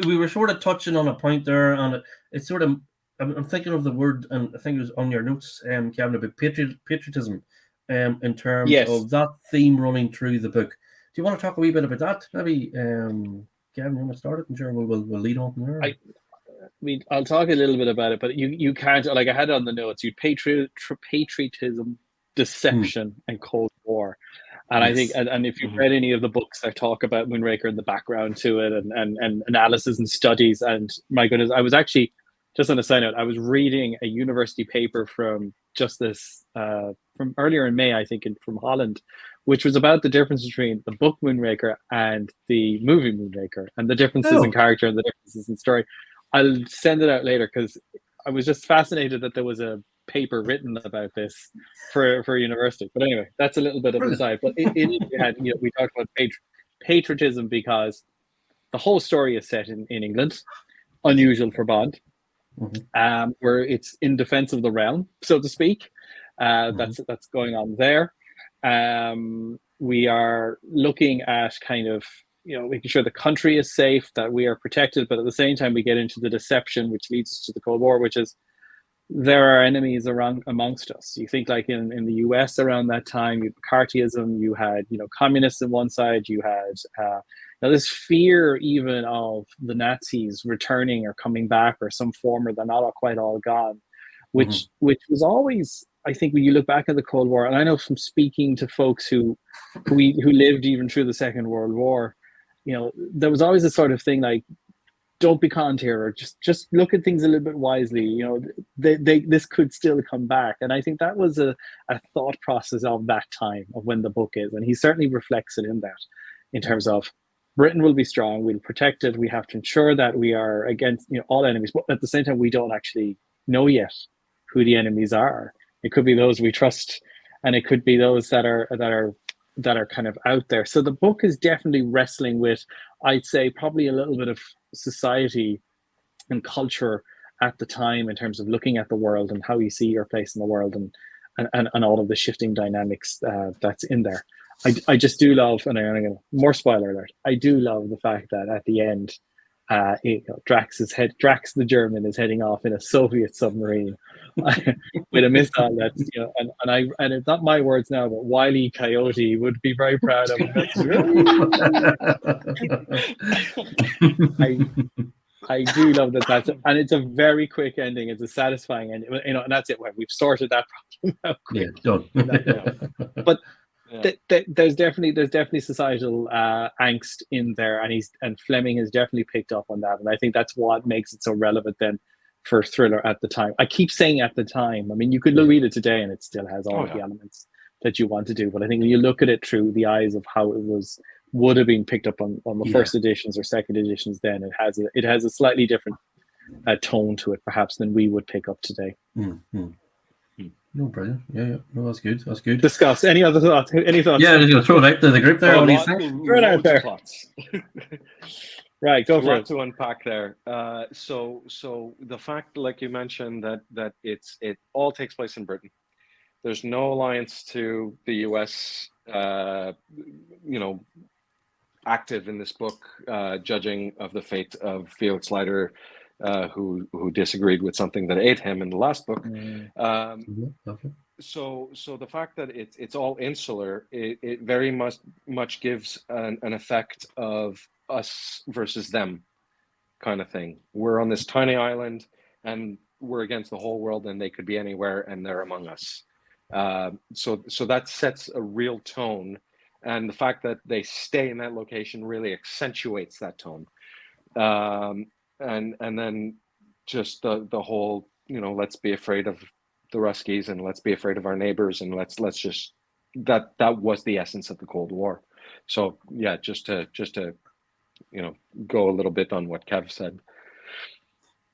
we were sort of touching on a point there, and it's sort of. I'm thinking of the word, and I think it was on your notes, Kevin, about patriotism, in terms Yes. of that theme running through the book. Do you want to talk a wee bit about that? Maybe, Kevin, you want to start it, and sure, we'll lead on from there. I'll talk a little bit about it, but you can't, like I had it on the notes, patriotism, deception, and Cold War. And I think, and if you've read any of the books that talk about Moonraker and the background to it and analysis and studies, and my goodness, I was actually, just on a side note, I was reading a university paper from from earlier in May, I think, from Holland, which was about the difference between the book Moonraker and the movie Moonraker, and the differences in character and the differences in story. I'll send it out later because I was just fascinated that there was a paper written about this for a university. But anyway, that's a little bit of an aside. But we talked about patriotism because the whole story is set in England, unusual for Bond, where it's in defense of the realm, so to speak. That's going on there. We are looking at kind of making sure the country is safe, that we are protected, but at the same time we get into the deception, which leads us to the Cold War, which is there are enemies around amongst us. You think like in the US around that time, you had McCarthyism, you had communists on one side, you had this fear even of the Nazis returning or coming back or some form, or they're not quite all gone, which was always, I think, when you look back at the Cold War, and I know from speaking to folks who lived even through the Second World War, there was always this sort of thing like, don't be conned here, or just look at things a little bit wisely. This could still come back, and I think that was a thought process of that time, of when the book is, and he certainly reflects it in that, in terms of Britain will be strong, we'll protect it, we have to ensure that we are against all enemies, but at the same time we don't actually know yet who the enemies are. It could be those we trust, and it could be those that are kind of out there. So the book is definitely wrestling with, I'd say, probably a little bit of society and culture at the time, in terms of looking at the world and how you see your place in the world, and all of the shifting dynamics that's in there. I just do love, and I'm going to, more spoiler alert, I do love the fact that at the end, Drax the German is heading off in a Soviet submarine with a missile that's and it's not my words now, but Wile E. Coyote would be very proud of him. I do love that. And it's a very quick ending. It's a satisfying ending. And that's it. We've sorted that problem out. Yeah, done. But there's definitely societal angst in there, and Fleming has definitely picked up on that, and I think that's what makes it so relevant then for thriller at the time. I keep saying at the time. I mean, you could read it today and it still has all of the elements that you want to do, but I think when you look at it through the eyes of how it would have been picked up on the first editions or second editions, then it has a slightly different tone to it perhaps than we would pick up today. No, brilliant. Yeah. No, that's good. That's good. Discuss. Any other thoughts? Any thoughts? Yeah, I'm just going to throw it out to the group there. What do you think? Throw it out there. Right, go for it. To unpack there. So the fact, like you mentioned, that it all takes place in Britain. There's no alliance to the US, active in this book, judging of the fate of Felix Leiter, who disagreed with something that ate him in the last book. So the fact that it's all insular, it very much gives an effect of us versus them kind of thing. We're on this tiny island and we're against the whole world, and they could be anywhere and they're among us. So that sets a real tone, and the fact that they stay in that location really accentuates that tone. And then just the whole, let's be afraid of the Ruskies and let's be afraid of our neighbors and let's just that was the essence of the Cold War. So yeah, just to go a little bit on what Kev said.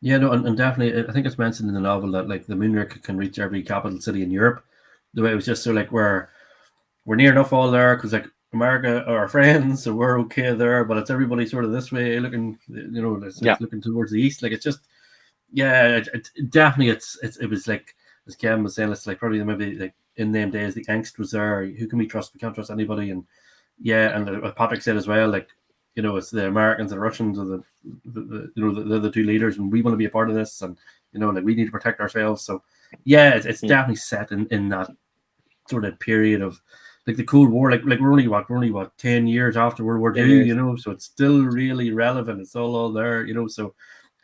Yeah, no, and definitely, I think it's mentioned in the novel that like the Moonraker can reach every capital city in Europe. The way it was just so like we're near enough all there because like America are our friends, so we're okay there. But it's everybody sort of this way, looking, it's looking towards the east. Like it's just, yeah, it definitely it was like as Kevin was saying, it's like probably maybe like in them days the angst was there. Who can we trust? We can't trust anybody, and yeah, and what Patrick said as well, like. It's the Americans and the Russians are they're the two leaders, and we want to be a part of this, and like we need to protect ourselves. So, yeah, it's definitely set in that sort of period of like the Cold War. Like we're only what 10 years after World War II, so it's still really relevant. It's all there, So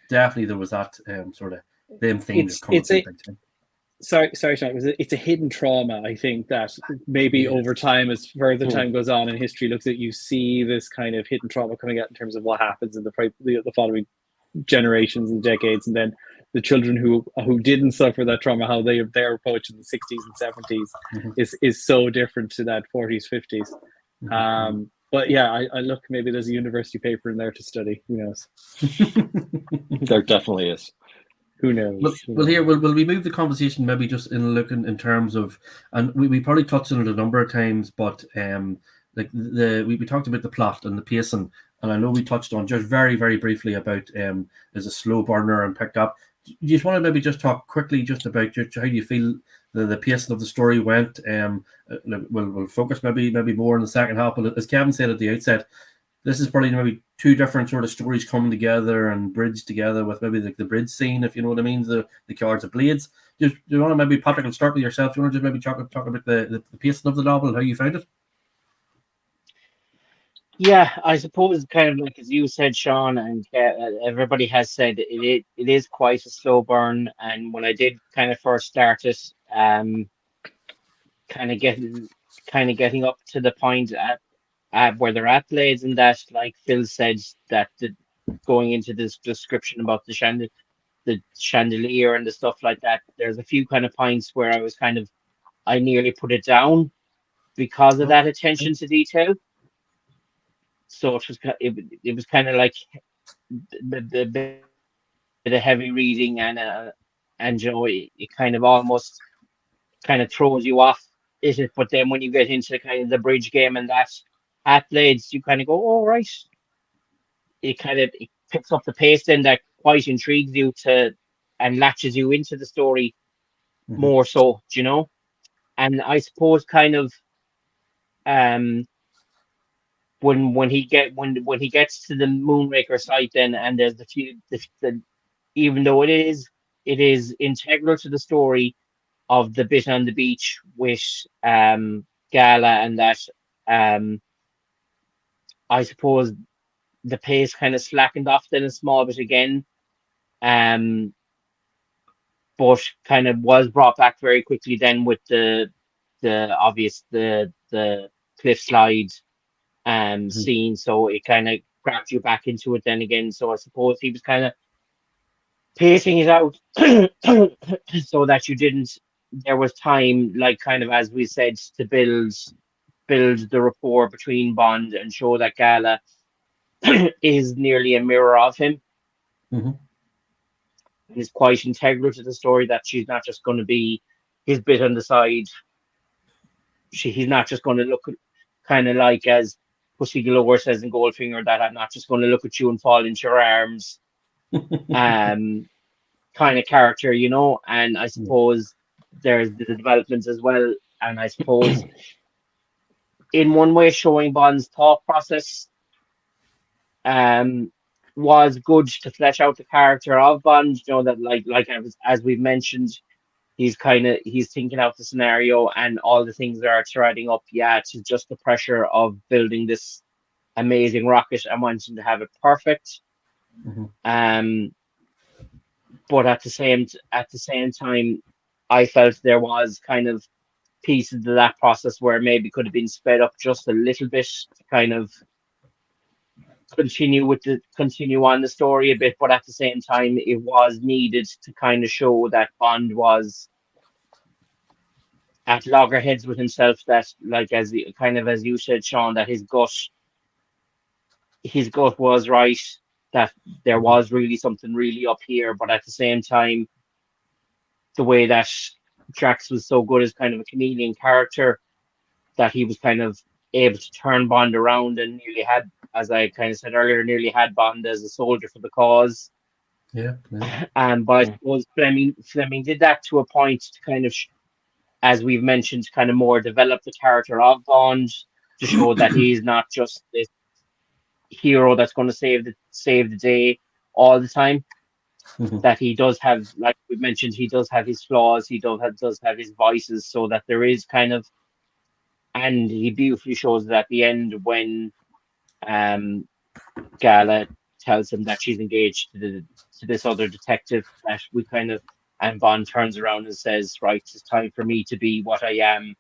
definitely there was that sort of them themes coming through. Sorry, Seán. It's a hidden trauma. I think that maybe over time, as further time goes on and history looks at, you see this kind of hidden trauma coming out in terms of what happens in the following generations and decades, and then the children who didn't suffer that trauma, how their approach in the 60s and 70s is so different to that 40s, 50s. But yeah, I look, maybe there's a university paper in there to study. Who knows? There definitely is. Who knows? Well, here, will we move the conversation maybe just in looking in terms of, and we probably touched on it a number of times, but like we talked about the plot and the pacing, and I know we touched on just very, very briefly about there's a slow burner and picked up. Do you just want to maybe just talk quickly just about just how you feel the pacing of the story went? We'll focus maybe more in the second half, but as Kevin said at the outset, this is probably maybe two different sort of stories coming together and bridged together with maybe the bridge scene, if you know what I mean, the cards of blades. Do you want to maybe, Patrick, I'll start with yourself. Do you want to just maybe talk about the pacing of the novel and how you found it? Yeah, I suppose kind of like as you said, Seán, and everybody has said, it is quite a slow burn. And when I did kind of first start it, kind of getting up to the point at where they're at blades, and that, like Phil said, that going into this description about the chandelier and the stuff like that, there's a few kind of points where I nearly put it down because of that attention to detail. So it was kind of like the bit of heavy reading and joy. It kind of almost kind of throws you off it, but then when you get into kind of the bridge game and that at blades, you kind of go, oh right. It picks up the pace then that quite intrigues you and latches you into the story more so, And I suppose kind of when he gets to the Moonraker site then, and there's even though it is integral to the story of the bit on the beach with Gala and that, I suppose the pace kind of slackened off then a small bit again, but kind of was brought back very quickly then with the obvious the cliff slide scene, so it kind of grabbed you back into it then again. So I suppose he was kind of pacing it out so that there was time, like kind of as we said, to build the rapport between Bond and show that Gala is nearly a mirror of him. And is quite integral to the story, that she's not just going to be his bit on the side. He's not just going to look kind of like, as Pussy Galore says in Goldfinger, that I'm not just going to look at you and fall into your arms kind of character, and I suppose there's the developments as well, and I suppose in one way showing Bond's thought process was good to flesh out the character of Bond, that like as we've mentioned, he's thinking out the scenario and all the things that are threading up, to just the pressure of building this amazing rocket and wanting to have it perfect. But at the same time, I felt there was kind of pieces of that process where maybe could have been sped up just a little bit to kind of continue on the story a bit, but at the same time it was needed to kind of show that Bond was at loggerheads with himself, that like as you said, Seán, that his gut was right, that there was really something really up here, but at the same time the way that Drax was so good as kind of a chameleon character, that he was kind of able to turn Bond around and nearly had, as I kind of said earlier, nearly had Bond as a soldier for the cause. Yeah. But I suppose Fleming did that to a point to kind of, as we've mentioned, kind of more develop the character of Bond, to show that he's not just this hero that's going to save the day all the time. That he does have, like we mentioned, he does have his flaws, he does have his vices, so that there is kind of, and he beautifully shows that at the end when Gala tells him that she's engaged to this other detective, that we kind of, and Bond turns around and says, right, it's time for me to be what I am,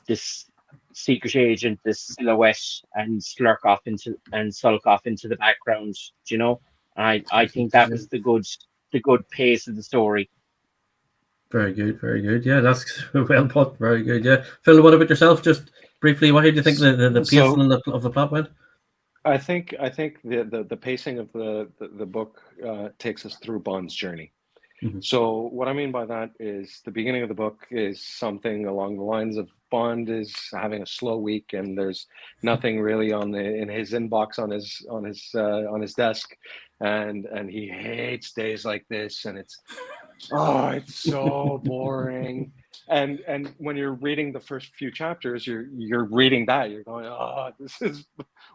this secret agent, this silhouette, and sulk off into the background, you know. I think that was the good pace of the story. Very good. Yeah, that's well put. Very good. Yeah, Phil, what about yourself? Just briefly, what did you think the pacing of the plot went? I think the pacing of the book takes us through Bond's journey. So what I mean by that is the beginning of the book is something along the lines of Bond is having a slow week and there's nothing really in his inbox on his desk, and he hates days like this, and it's so boring. And when you're reading the first few chapters, you're reading that, you're going, this is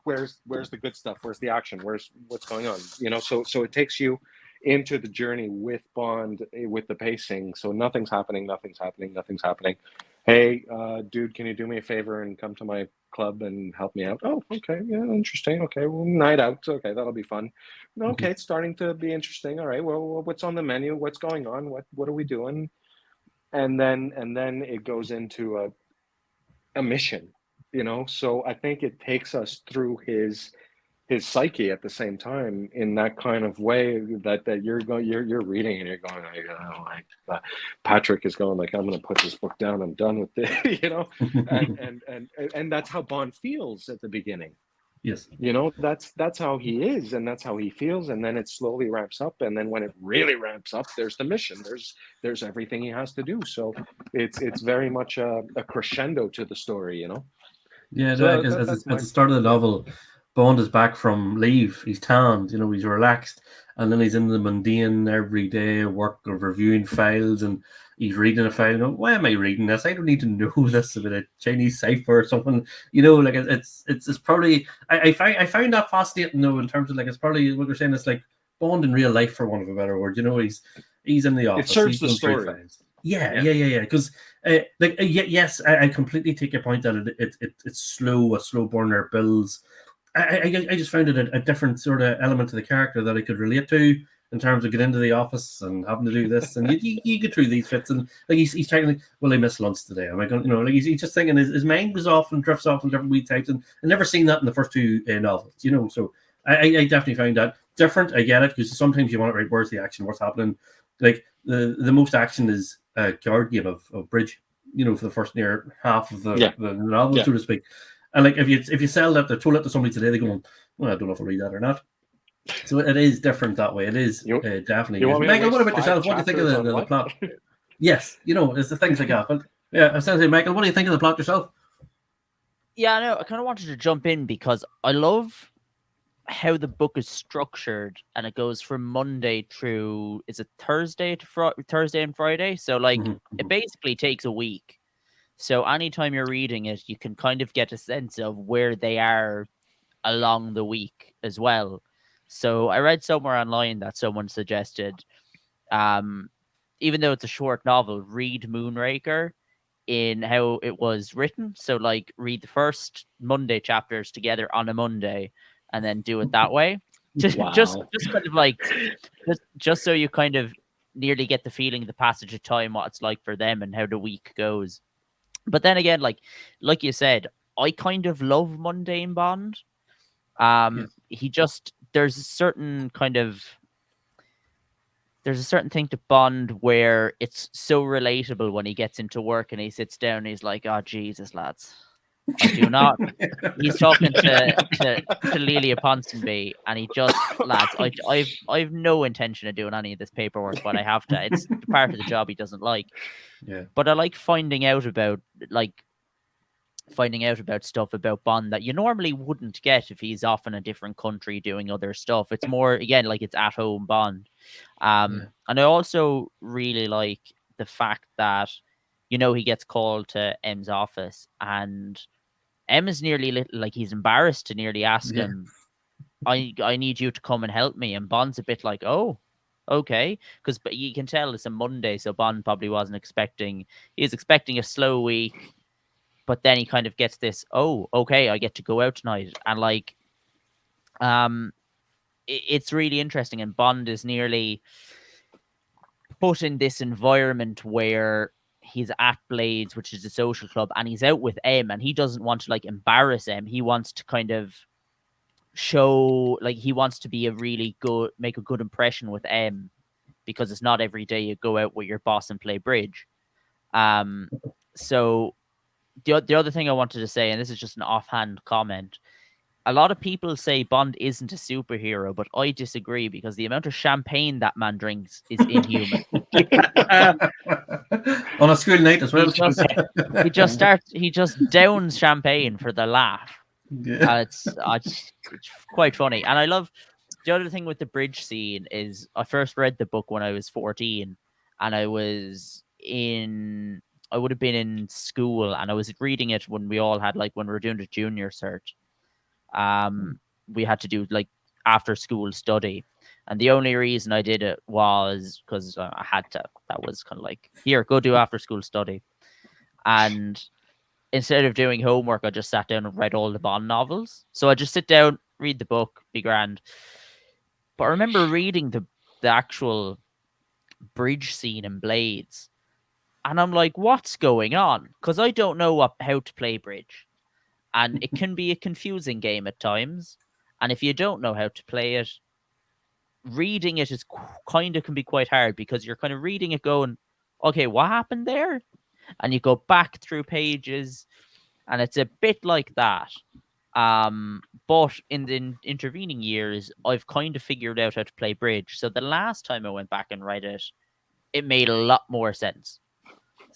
where's the good stuff, where's the action, what's going on, you know. So it takes you into the journey with Bond, with the pacing. So nothing's happening. Hey, dude, can you do me a favor and come to my club and help me out? Oh, okay, yeah, interesting. Okay, well, night out. Okay, that'll be fun. Okay, it's starting to be interesting. All right, well, what's on the menu? What's going on? What are we doing? And then it goes into a mission, you know. So I think it takes us through his psyche at the same time in that kind of way that you're reading and you're going like Patrick is going like, I'm going to put this book down, I'm done with it, you know. and that's how Bond feels at the beginning. Yes, you know, that's how he is, and that's how he feels, and then it slowly ramps up, and then when it really ramps up, there's the mission, there's everything he has to do. So it's very much a crescendo to the story, you know. Yeah, so at the start of the novel, Bond is back from leave. He's tanned, you know, he's relaxed, and then he's in the mundane every day work of reviewing files, and he's reading a file. Going, why am I reading this? I don't need to know this about a Chinese cipher or something. You know, like it's probably I find that fascinating though, in terms of like, it's probably what they're saying. It's like Bond in real life, for want of a better word. You know, he's in the office. It serves the story. Yeah. Because yes, I completely take your point that it's slow, a slow burner builds. I just found it a different sort of element to the character that I could relate to, in terms of getting into the office and having to do this, and you get through these fits, and like he's trying to, well, I missed lunch today. Am I going? You know, like he's just thinking his mind goes off and drifts off in different wee types, and I never seen that in the first two novels. You know, so I definitely found that different. I get it, because sometimes you want to write, where's the action, what's happening. Like the most action is a card game of bridge. You know, for the first near half of the novel, so to speak. And like if you sell that, they're told that to somebody today, they go, well, I don't know if I'll read that or not. So it is different that way. It is definitely. Michael, what about yourself? What do you think of the plot? Yes, you know, it's the things like that. But yeah, I was saying, Michael, what do you think of the plot yourself? Yeah, no, I kind of wanted to jump in because I love how the book is structured, and it goes from Monday through, is it Thursday to Thursday and Friday? So like it basically takes a week. So anytime you're reading it, you can kind of get a sense of where they are along the week as well. So I read somewhere online that someone suggested, even though it's a short novel, read Moonraker in how it was written. So like read the first Monday chapters together on a Monday and then do it that way. Just kind of like, just so you kind of nearly get the feeling, the passage of time, what it's like for them and how the week goes. But then again, like you said, I kind of love mundane Bond. He just there's a certain thing to Bond where it's so relatable when he gets into work and he sits down and he's like, "Oh Jesus, lads, I do not." He's talking to Lelia Ponsonby, and he just, lads, I've no intention of doing any of this paperwork, but I have to. It's part of the job he doesn't like. Yeah. But I like finding out about stuff about Bond that you normally wouldn't get if he's off in a different country doing other stuff. It's more, again, like it's at home Bond. And I also really like the fact that, you know, he gets called to M's office and M is nearly like he's embarrassed to nearly ask him, I need you to come and help me. And Bond's a bit like, oh, okay. Because you can tell it's a Monday, so Bond probably wasn't expecting, he was expecting a slow week. But then he kind of gets this, oh, okay, I get to go out tonight. And like, it's really interesting. And Bond is nearly put in this environment where he's at Blades, which is a social club, and he's out with M, and he doesn't want to like embarrass M. He wants to kind of show, like, he wants to be make a good impression with M, because it's not every day you go out with your boss and play bridge. So the other thing I wanted to say, and this is just an offhand comment, a lot of people say Bond isn't a superhero, but I disagree, because the amount of champagne that man drinks is inhuman. On a school night as well. He just downs champagne for the laugh. Yeah. It's quite funny. And I love the other thing with the bridge scene is I first read the book when I was 14, and I would have been in school, and I was reading it when we all had, like, when we were doing the junior cert. We had to do like after school study, and the only reason I did it was because I had to. That was kind of like, here, go do after school study. And instead of doing homework, I just sat down and read all the Bond novels. So I just sit down, read the book, be grand. But I remember reading the actual bridge scene in Blades, and I'm like, what's going on? Because I don't know how to play bridge. And it can be a confusing game at times. And if you don't know how to play it, reading it is can be quite hard, because you're kind of reading it going, okay, what happened there? And you go back through pages, and it's a bit like that. But in the intervening years, I've kind of figured out how to play bridge. So the last time I went back and read it, it made a lot more sense.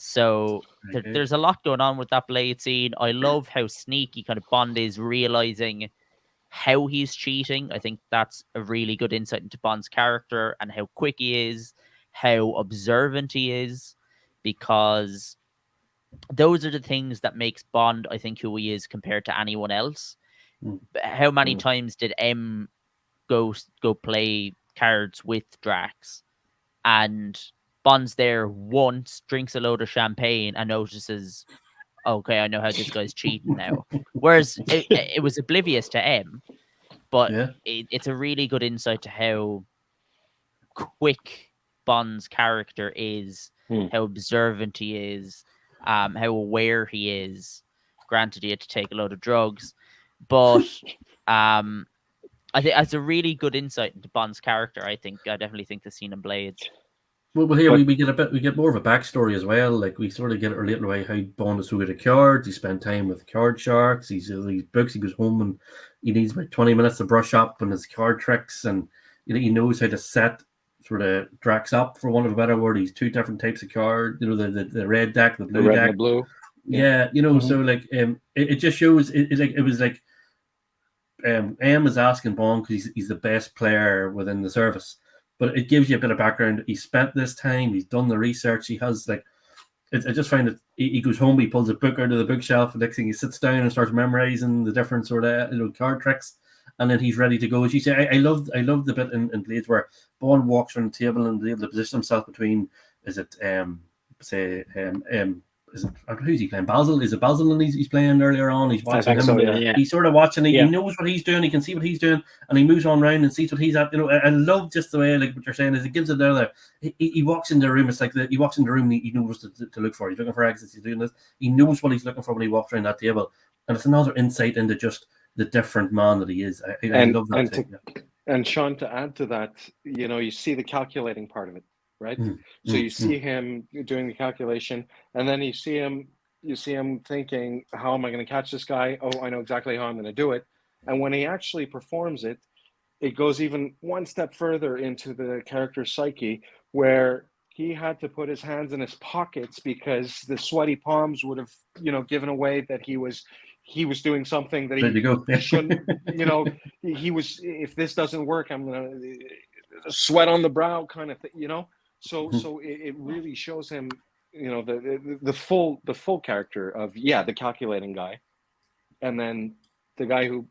So there's a lot going on with that Blade scene. I love how sneaky kind of Bond is, realizing how he's cheating. I think that's a really good insight into Bond's character and how quick he is, how observant he is, because those are the things that makes Bond, I think, who he is compared to anyone else. How many times did M go play cards with Drax, and Bond's there once, drinks a load of champagne, and notices, okay, I know how this guy's cheating now. Whereas it was oblivious to M, but it's a really good insight to how quick Bond's character is, how observant he is, how aware he is. Granted, he had to take a load of drugs, but I think that's a really good insight into Bond's character. I definitely think the scene in Blades. Well, here we get more of a backstory as well. Like, we sort of get it related away how Bond is so good at cards. He spent time with card sharks. These books. He goes home and he needs about 20 minutes to brush up on his card tricks, and he knows how to set sort of Drax up, for want of a better word. He's two different types of card. The red deck, the blue the red deck. and the blue. Yeah, so like it just shows it was like M is asking Bond because he's the best player within the service. But it gives you a bit of background. He spent this time. He's done the research. He has, like, I just find that he goes home. He pulls a book out of the bookshelf. The next thing, he sits down and starts memorizing the different sort of card tricks, and then he's ready to go. As you say, I love the bit in Blades where Bond walks around the table and is able to position himself between, is it who's he playing? Basil? Is it Basil? And he's playing earlier on. He's watching him. so, yeah. He's sort of watching. He Yeah. knows what he's doing. He can see what he's doing, and he moves on around and sees what he's at. You know, I love just the way, like what you're saying, is it gives it there. He walks in the room. It's like he walks in the room. He knows what to look for. He's looking for exits. He's doing this. He knows what he's looking for when he walks around that table, and it's another insight into just the different man that he is. I love that. And Seán, to add to that, you know, you see the calculating part of it, right? So you see him doing the calculation, and then you see him thinking, how am I going to catch this guy? Oh, I know exactly how I'm going to do it. And when he actually performs it, it goes even one step further into the character's psyche, where he had to put his hands in his pockets because the sweaty palms would have, you know, given away that he was doing something that he shouldn't, you know, he was, if this doesn't work, I'm going to sweat on the brow kind of thing, you know? So it really shows him, you know, the full character of, the calculating guy. And then the guy who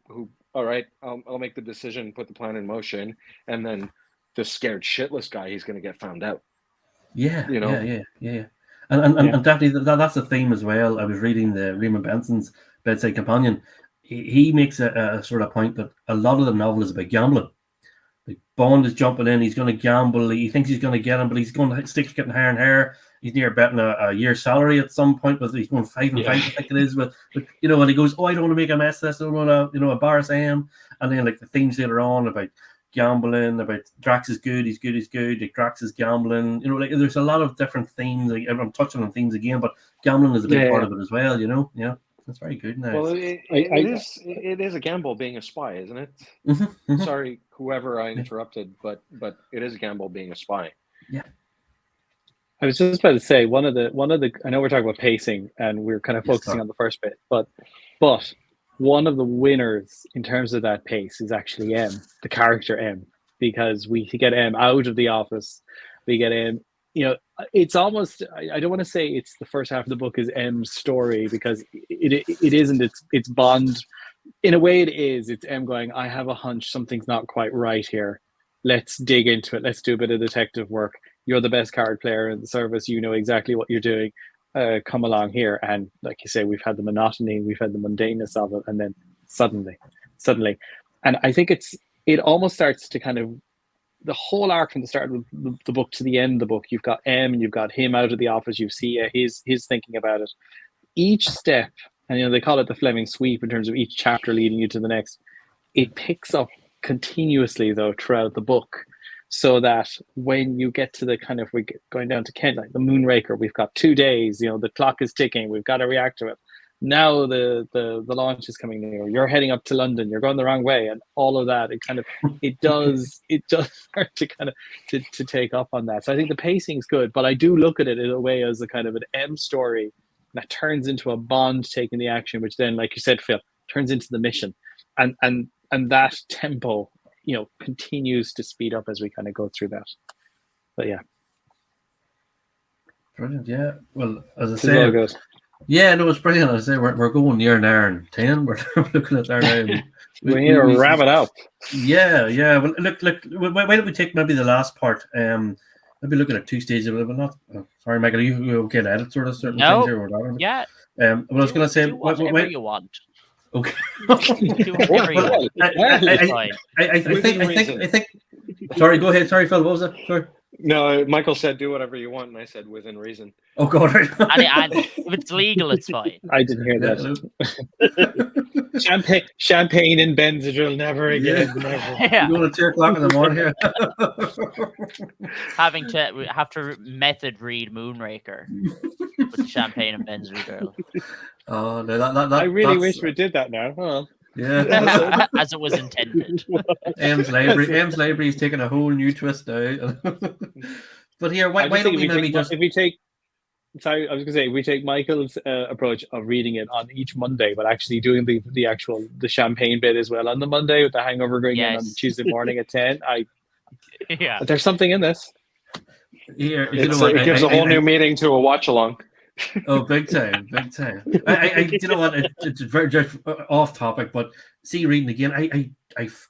all right, I'll make the decision, put the plan in motion. And then the scared shitless guy, he's going to get found out. Yeah, you know? Yeah. And definitely that's a theme as well. I was reading the Raymond Benson's Bedside Companion. He makes a sort of point that a lot of the novel is about gambling. Like Bond is jumping in, he's going to gamble. He thinks he's going to get him, but he's going to stick getting higher and higher. He's near betting a year's salary at some point, but he's going 5 and 5, I think it is. But you know, and he goes, "Oh, I don't want to make a mess of this. I don't want to, embarrass him." And then like the themes later on about gambling, about Drax is good, he's good. Like Drax is gambling. You know, like there's a lot of different themes. Like, I'm touching on themes again, but gambling is a big part of it as well. You know, that's very good. Now, well, it is a gamble being a spy, isn't it? Sorry, whoever I interrupted, but it is a gamble being a spy. Yeah. I was just about to say one of the I know we're talking about pacing and we're kind of focusing on the first bit, but one of the winners in terms of that pace is actually M, the character M, because we get M out of the office, we get M. You know, it's almost, I don't want to say it's the first half of the book is M's story, because it isn't. It's Bond. In a way it is. It's M going, I have a hunch something's not quite right here. Let's dig into it. Let's do a bit of detective work. You're the best card player in the service. You know exactly what you're doing. Come along here. And like you say, we've had the monotony, we've had the mundaneness of it. And then suddenly. And I think it almost starts to kind of, the whole arc from the start of the book to the end of the book, you've got M and you've got him out of the office. You see his thinking about it. Each step, and they call it the Fleming sweep in terms of each chapter leading you to the next. It picks up continuously though throughout the book, so that when you get to the kind of, going down to Kent, like the Moonraker, we've got 2 days. The clock is ticking. We've got to react to it. Now the launch is coming near. You're heading up to London. You're going the wrong way, and all of that. It does start to kind of to take up on that. So I think the pacing's good, but I do look at it in a way as a kind of an M story that turns into a Bond taking the action, which then, like you said, Phil, turns into the mission, and that tempo, continues to speed up as we kind of go through that. But yeah, brilliant. Yeah, well, as I say. Yeah, no, it's brilliant. As I say, we're going near an hour and 10. We're looking at there now. We need to wrap it up. Yeah. Well, look. Why don't we take maybe the last part? Maybe looking at 2 stages, but not. Sorry, Michael, are you okay to edit sort of certain things here? Yeah. Well, I was going to say, do whatever you want. Okay. Do whatever you want. I think. Sorry, go ahead. Sorry, Phil. What was that? Sorry. No, Michael said do whatever you want, and I said within reason. Oh God! and if it's legal, it's fine. I didn't hear that. Champagne and Benadryl, never again. Never. Yeah. You want at 2 o'clock in the morning here? have to method read Moonraker with champagne and Benadryl. Oh no! That I really wish we did that now. Huh? Yeah, as it was intended. M's library is taking a whole new twist now. But here, why don't we maybe just? If we take Michael's approach of reading it on each Monday, but actually doing the champagne bit as well on the Monday, with the hangover going in on the Tuesday morning at 10. But there's something in this. Here, it gives a whole new meaning to a watch along. Oh, big time. You know what? It's very just off topic, but see, reading again, I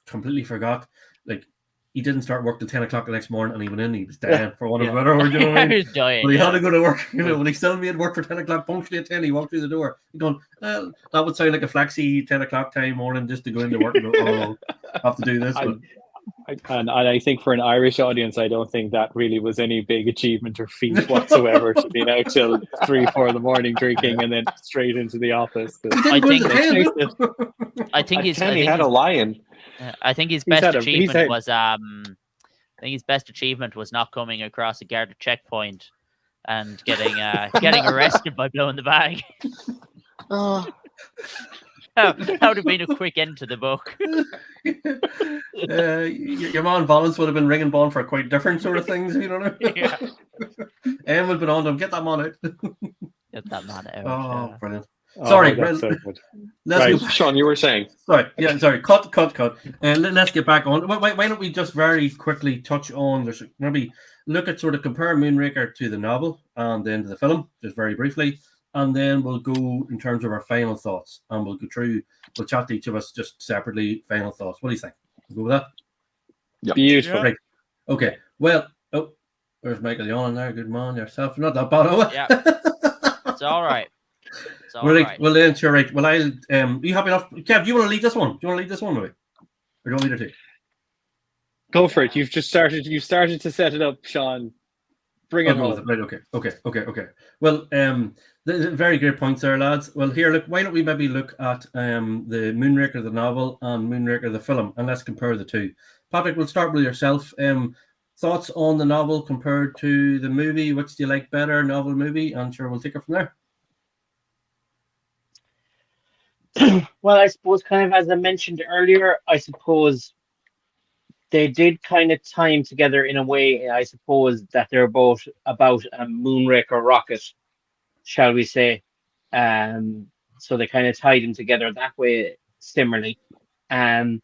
completely forgot. Like he didn't start work till 10 o'clock the next morning, and he went in, he was dying for one of a better word, you know what I I mean? was dying. But he yeah. had to go to work, you know, but he still made work for 10 o'clock, punctually at 10, he walked through the door. He going, well, that would sound like a flaxy 10 o'clock time morning just to go into work and go, oh, I have to do this. But And I think for an Irish audience, I don't think that really was any big achievement or feat whatsoever to be out till 3-4 in the morning drinking and then straight into the office. he didn't go to the 10. I think At 10 he had a lion. I think his He's best had a- achievement he's had- was I think his best achievement was not coming across a guarded checkpoint and getting getting arrested by blowing the bag. That would have been a quick end to the book. Your man Valence would have been ringing ball for quite different sort of things, you know what I mean? Yeah. Em would have been on to him, get that man out. Get that man out. Oh, brilliant. Oh, Sorry, that's so good. let's Right. go- Seán, you were saying. Sorry. Cut. Let's get back on. Why don't we just very quickly touch on, maybe look at sort of compare Moonraker to the novel and then to the film, just very briefly. And then we'll go in terms of our final thoughts. And we'll chat to each of us just separately, final thoughts. What do you think? We'll go with that? Yep. Beautiful. Right. Okay. Well, there's Michael yawning there. Good man yourself. Not that bad, oh. Yeah. It's all right. It's all Right. right. Well, then, sure, right. Well, I'll. You happy enough? Kev, do you want to lead this one? Do you want to lead this one away? Or do you want me to take? Go for it. You've just started. You started to set it up, Seán. Bring it home. Right. Okay. Well, the very great points there, lads. Well, here, look. Why don't we maybe look at the Moonraker the novel and Moonraker the film, and let's compare the two. Patrick, we'll start with yourself. Thoughts on the novel compared to the movie? Which do you like better, novel, movie? And sure, we'll take it from there. Well, I suppose kind of as I mentioned earlier, I suppose they did kind of time together in a way, I suppose, that they're both about a Moonraker rocket, shall we say. So they kind of tied them together that way similarly. I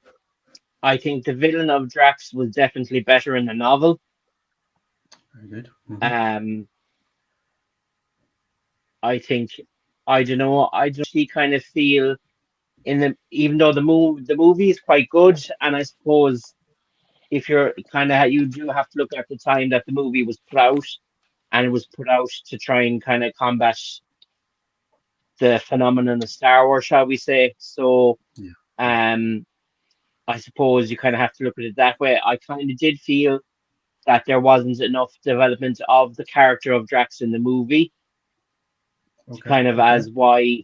think the villain of Drax was definitely better in the novel. Very good. I think, I don't know, I just kind of feel even though the movie is quite good, and I suppose if you're kind of, you do have to look at the time that the movie was put out, and it was put out to try and kind of combat the phenomenon of Star Wars, shall we say. So, I suppose you kind of have to look at it that way. I kind of did feel that there wasn't enough development of the character of Drax in the movie, as why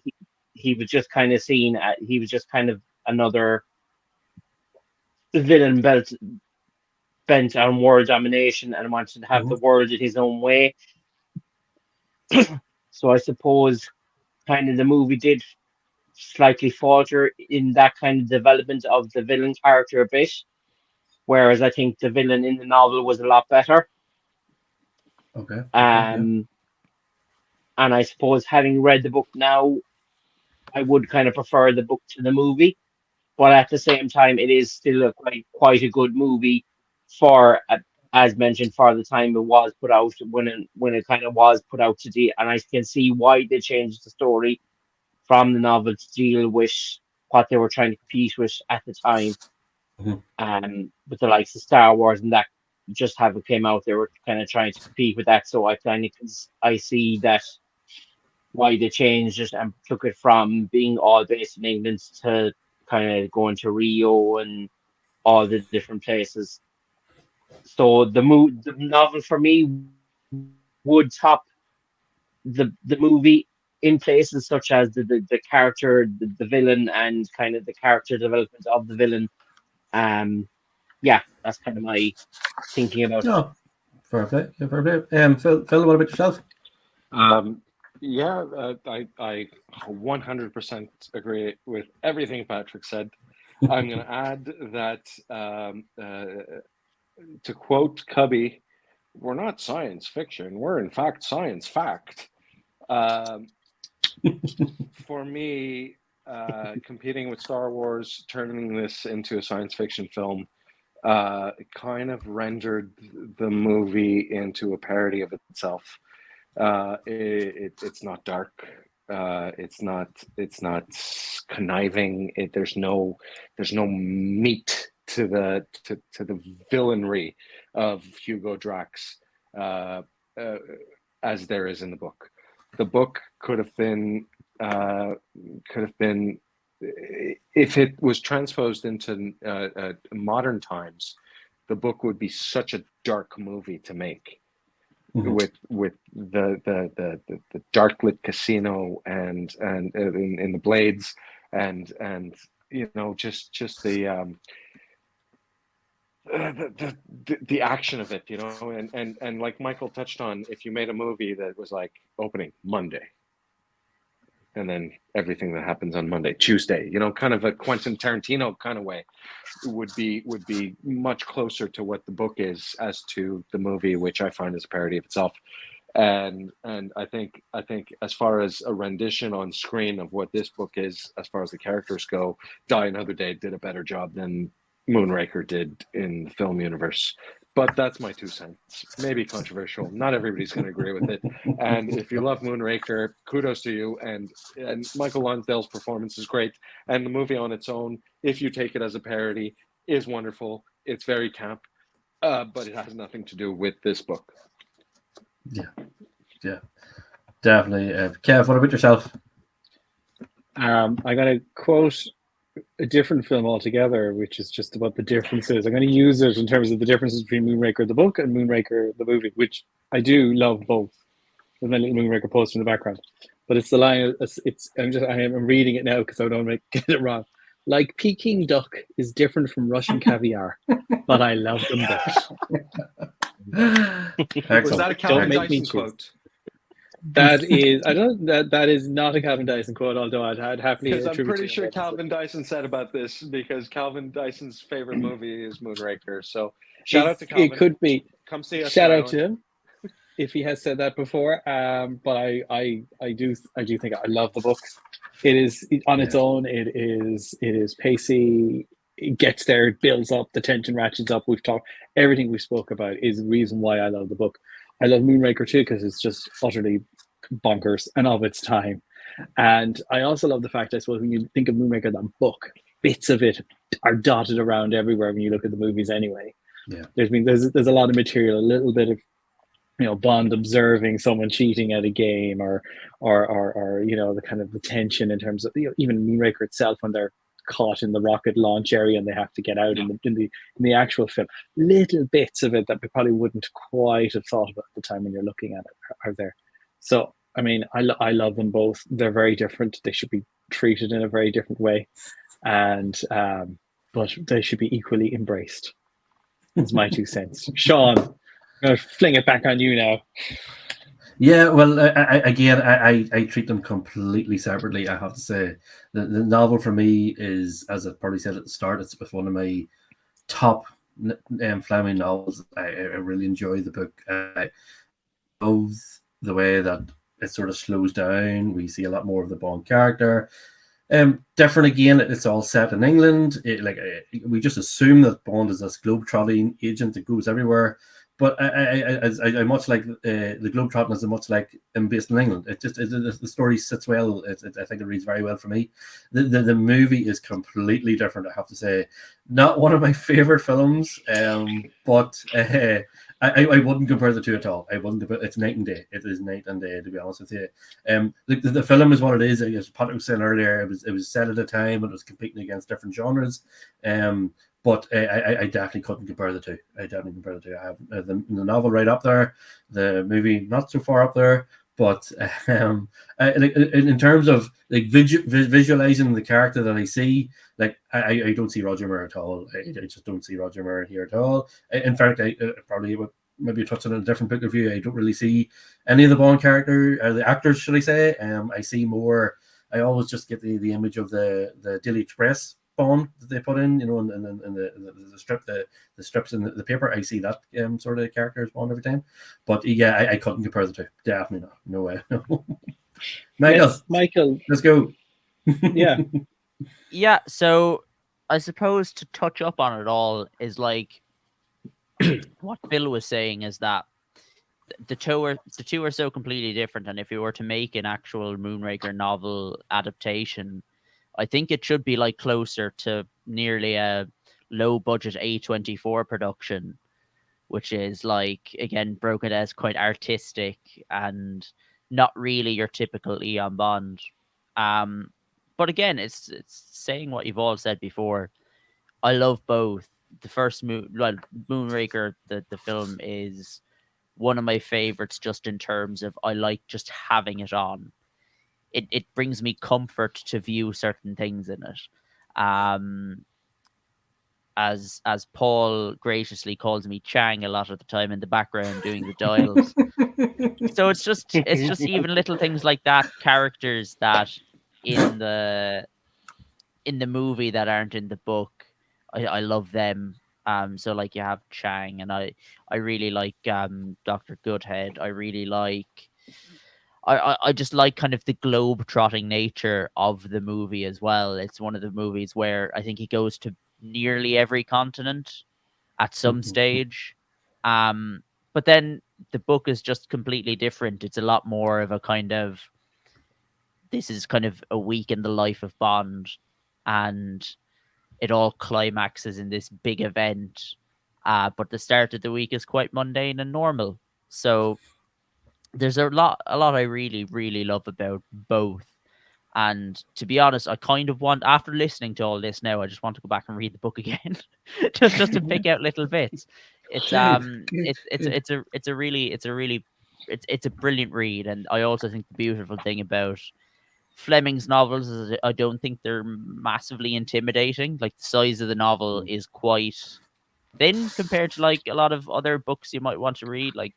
he was just kind of seen, he was just kind of another villain bent on world domination and wanted to have the world in his own way. So I suppose kind of the movie did slightly falter in that kind of development of the villain character a bit, whereas I think the villain in the novel was a lot better. And I suppose having read the book now, I would kind of prefer the book to the movie, but at the same time, it is still a quite a good movie for, as mentioned, for the time it was put out, when it kind of was put out and I can see why they changed the story from the novel to deal with what they were trying to compete with at the time, with the likes of Star Wars and that. Just have it came out, they were kind of trying to compete with that. So I see that why they changed it and took it from being all based in England to kind of going to Rio and all the different places. So the novel for me would top the movie in places such as the character, the villain, and kind of the character development of the villain. That's kind of my thinking about it. Fair play. Phil, what about yourself? I 100% agree with everything Patrick said. I'm going to add that, to quote Cubby, we're not science fiction. We're, in fact, science fact. For me, competing with Star Wars, turning this into a science fiction film, it kind of rendered the movie into a parody of itself. It's not dark. It's not conniving. There's no meat to the villainry of Hugo Drax as there is in the book. The book could have been if it was transposed into modern times, the book would be such a dark movie to make. With the dark lit casino and in the blades and you know just the action of it, you know, and like Michael touched on, if you made a movie that was like opening Monday and then everything that happens on Monday, Tuesday, you know, kind of a Quentin Tarantino kind of way, would be much closer to what the book is as to the movie, which I find is a parody of itself. And I think as far as a rendition on screen of what this book is, as far as the characters go, Die Another Day did a better job than Moonraker did in the film universe. But that's my 2 cents. Maybe controversial. Not everybody's going to agree with it. And if you love Moonraker, kudos to you. And Michael Lonsdale's performance is great. And the movie on its own, if you take it as a parody, is wonderful. It's very camp, but it has nothing to do with this book. Yeah, definitely. Kev, what about yourself? I'm going to quote a different film altogether, which is just about the differences. I'm going to use it in terms of the differences between Moonraker the book and Moonraker the movie, which I do love both. With my little Moonraker poster in the background, but it's the line. I'm reading it now because I don't get it wrong. Like Peking duck is different from Russian caviar, but I love them both. Was that a Calvin Dyson quote? That is, I don't. That is not a Calvin Dyson quote. Although I'd happily. Because I'm pretty sure Calvin Dyson said about this, because Calvin Dyson's favorite movie is Moonraker. So shout out to Calvin. It could be. Come see us. Shout out to him if he has said that before. But I do think I love the book. It is on its own. It is pacey. It gets there. It builds up. The tension ratchets up. We've talked. Everything we spoke about is the reason why I love the book. I love Moonraker too because it's just utterly bonkers and of its time. And I also love the fact, I suppose, when you think of Moonraker, that book, bits of it are dotted around everywhere when you look at the movies anyway. Yeah. There's a lot of material, a little bit of, you know, Bond observing someone cheating at a game, or you know, the kind of the tension in terms of, you know, even Moonraker itself when they're caught in the rocket launch area and they have to get out in the actual film. Little bits of it that we probably wouldn't quite have thought about at the time when you're looking at it are there. So I mean, I love them both. They're very different. They should be treated in a very different way, and but they should be equally embraced. That's my 2 cents. Seán, I'm gonna fling it back on you now. Yeah, well, I treat them completely separately. I have to say, the novel for me is, as I probably said at the start, it's one of my top Fleming novels. I really enjoy the book. I love the way that it sort of slows down. We see a lot more of the Bond character. Different again. It's all set in England. We just assume that Bond is this globe-trotting agent that goes everywhere. But I much like the Globetrotting is much like based in England. The story sits well. I think it reads very well for me. The movie is completely different, I have to say. Not one of my favorite films, but I wouldn't compare the two at all. I wouldn't compare. It's night and day. It is night and day, to be honest with you. The film is what it is. As Patrick was saying earlier, it was set at a time and it was competing against different genres. But I definitely couldn't compare the two. I have the novel right up there, the movie not so far up there. But in terms of like visualizing the character that I see, like I don't see Roger Moore at all. I just don't see Roger Moore here at all. In fact, I probably would maybe touch on a different book of view. I don't really see any of the Bond character or the actors, should I say. I see more. I always just get the image of the Daily Express Bond that they put in, you know, and the strips in the paper. I see that sort of character as Bond every time. But yeah, I couldn't compare the two. Definitely not. No way. No. Michael, let's go. Yeah. Yeah. So I suppose to touch up on it all is like what Phil was saying is that the two are so completely different, and if you were to make an actual Moonraker novel adaptation, I think it should be like closer to nearly a low budget A24 production, which is like, again, broken as quite artistic and not really your typical Eon Bond. But again, it's saying what you've all said before. I love both. The first Moonraker, the film, is one of my favorites just in terms of I like just having it on. It brings me comfort to view certain things in it. As Paul graciously calls me Chang a lot of the time in the background doing the dials. So it's just even little things like that, characters that in the movie that aren't in the book. I love them. So like you have Chang, and I really like Dr. Goodhead. I really like I just like kind of the globe trotting nature of the movie as well. It's one of the movies where I think he goes to nearly every continent at some stage. But then the book is just completely different. It's a lot more of a kind of, this is kind of a week in the life of Bond, and it all climaxes in this big event. But the start of the week is quite mundane and normal. So there's a lot I really, really love about both. And to be honest, I kind of want, after listening to all this now, I just want to go back and read the book again, just to pick out little bits. It's it's a brilliant read, and I also think the beautiful thing about Fleming's novels is I don't think they're massively intimidating. Like, the size of the novel is quite thin compared to like a lot of other books you might want to read. Like,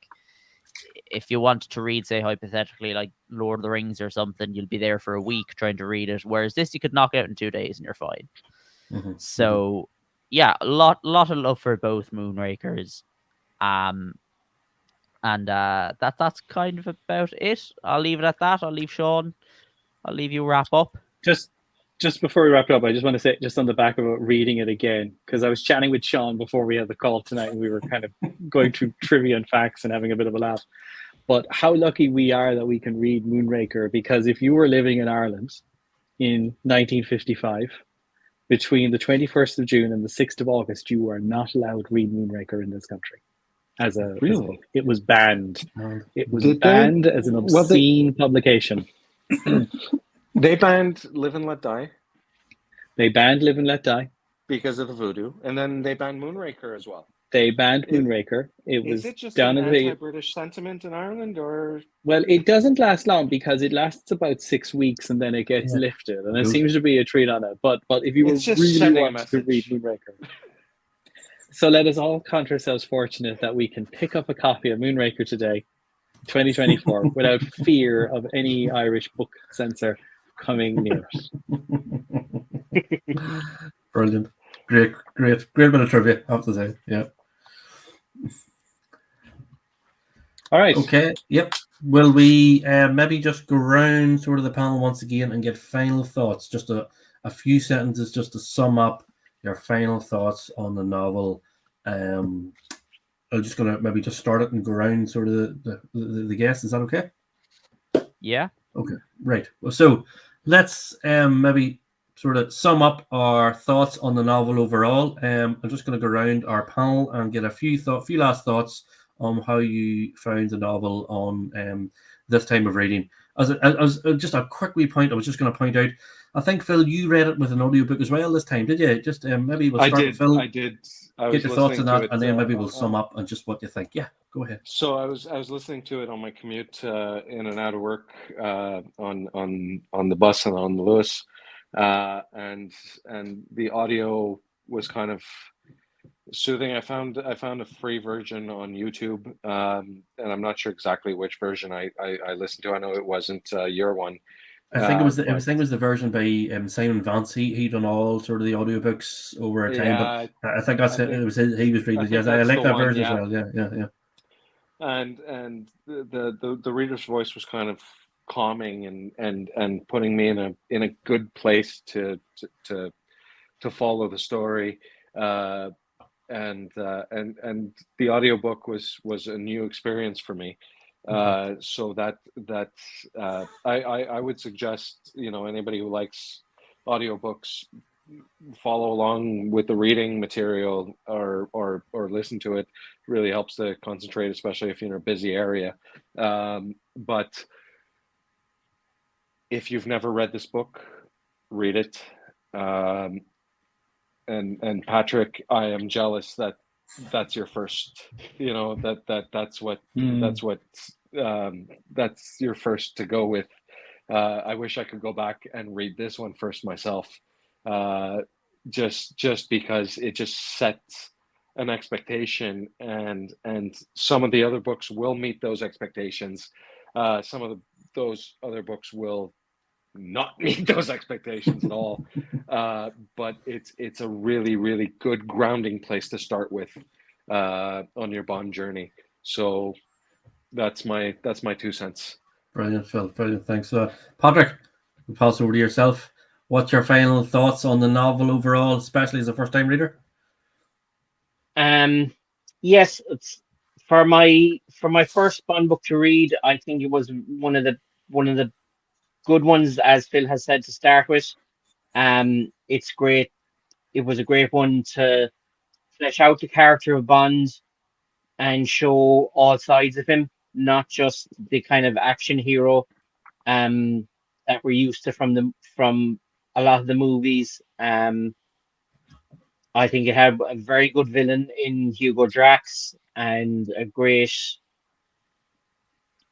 if you wanted to read, say, hypothetically, like Lord of the Rings or something, you'll be there for a week trying to read it. Whereas this, you could knock out in 2 days and you're fine. So, yeah, a lot of love for both Moonrakers. And that's kind of about it. I'll leave it at that. I'll leave Seán. I'll leave you wrap up. Just before we wrap it up, I just want to say, just on the back of it, reading it again, because I was chatting with Seán before we had the call tonight, and we were kind of going through trivia and facts and having a bit of a laugh. But how lucky we are that we can read Moonraker, because if you were living in Ireland in 1955, between the 21st of June and the 6th of August, you were not allowed to read Moonraker in this country. Really? It was banned. It was banned as an obscene publication. They banned Live and Let Die. They banned Live and Let Die because of the voodoo, and then they banned Moonraker as well. They banned Moonraker. Is it just an anti-British sentiment in Ireland, or? Well, it doesn't last long, because it lasts about 6 weeks and then it gets lifted, and it seems to be a treat on it. But if you really want to read Moonraker, so let us all count ourselves fortunate that we can pick up a copy of Moonraker today, 2024, without fear of any Irish book censor coming near us. Brilliant. Great bit of trivia, I have to say. Yeah. All right. Okay. Yep. Will we maybe just go around sort of the panel once again and get final thoughts? Just a few sentences just to sum up your final thoughts on the novel. I'm just going to maybe just start it and go around sort of the guests. Is that okay? Yeah. Okay. Right. Well, so let's maybe sort of sum up our thoughts on the novel overall. I'm just going to go around our panel and get a few last thoughts on how you found the novel on this time of reading. As just a quick wee point, I was just going to point out, I think, Phil, you read it with an audiobook as well this time, did you? Just maybe we'll start with Phil. I did. Get your thoughts on that, and then maybe we'll sum up and just what you think. Yeah, go ahead. So I was listening to it on my commute in and out of work on the bus and on the Lewis, and the audio was kind of soothing. I found a free version on YouTube, and I'm not sure exactly which version I listened to. I know it wasn't your one. I think it was the version by Simon Vance. He done all sort of the audiobooks over a time, but I think that's it. It was he was reading. Yes, I like that version as well. Yeah. And the reader's voice was kind of calming and putting me in a good place to follow the story. And the audiobook was a new experience for me. So that I would suggest, anybody who likes audiobooks, follow along with the reading material or listen to it. Really helps to concentrate, especially if you're in a busy area. But if you've never read this book, read it. And Patrick, I am jealous that that's your first, that's your first to go with. I wish I could go back and read this one first myself, just because it just sets an expectation, and some of the other books will meet those expectations. Some of those other books will not meet those expectations at all. But it's a really, really good grounding place to start with on your Bond journey. So that's my 2 cents. Brilliant, Phil. Brilliant. Thanks. Patrick, we'll pass over to yourself. What's your final thoughts on the novel overall, especially as a first-time reader? Yes, it's for my first Bond book to read. I think it was one of the good ones, as Phil has said, to start with. It's great. It was a great one to flesh out the character of Bond and show all sides of him, not just the kind of action hero that we're used to from a lot of the movies. I think it had a very good villain in Hugo Drax and a great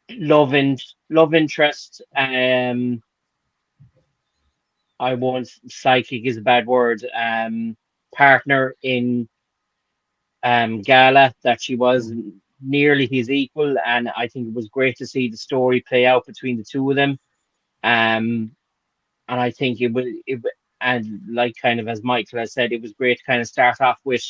love interest. I won't, psychic is a bad word. Partner in Gala, that she was nearly his equal, and I think it was great to see the story play out between the two of them. And I think and like kind of as Michael has said, it was great to kind of start off with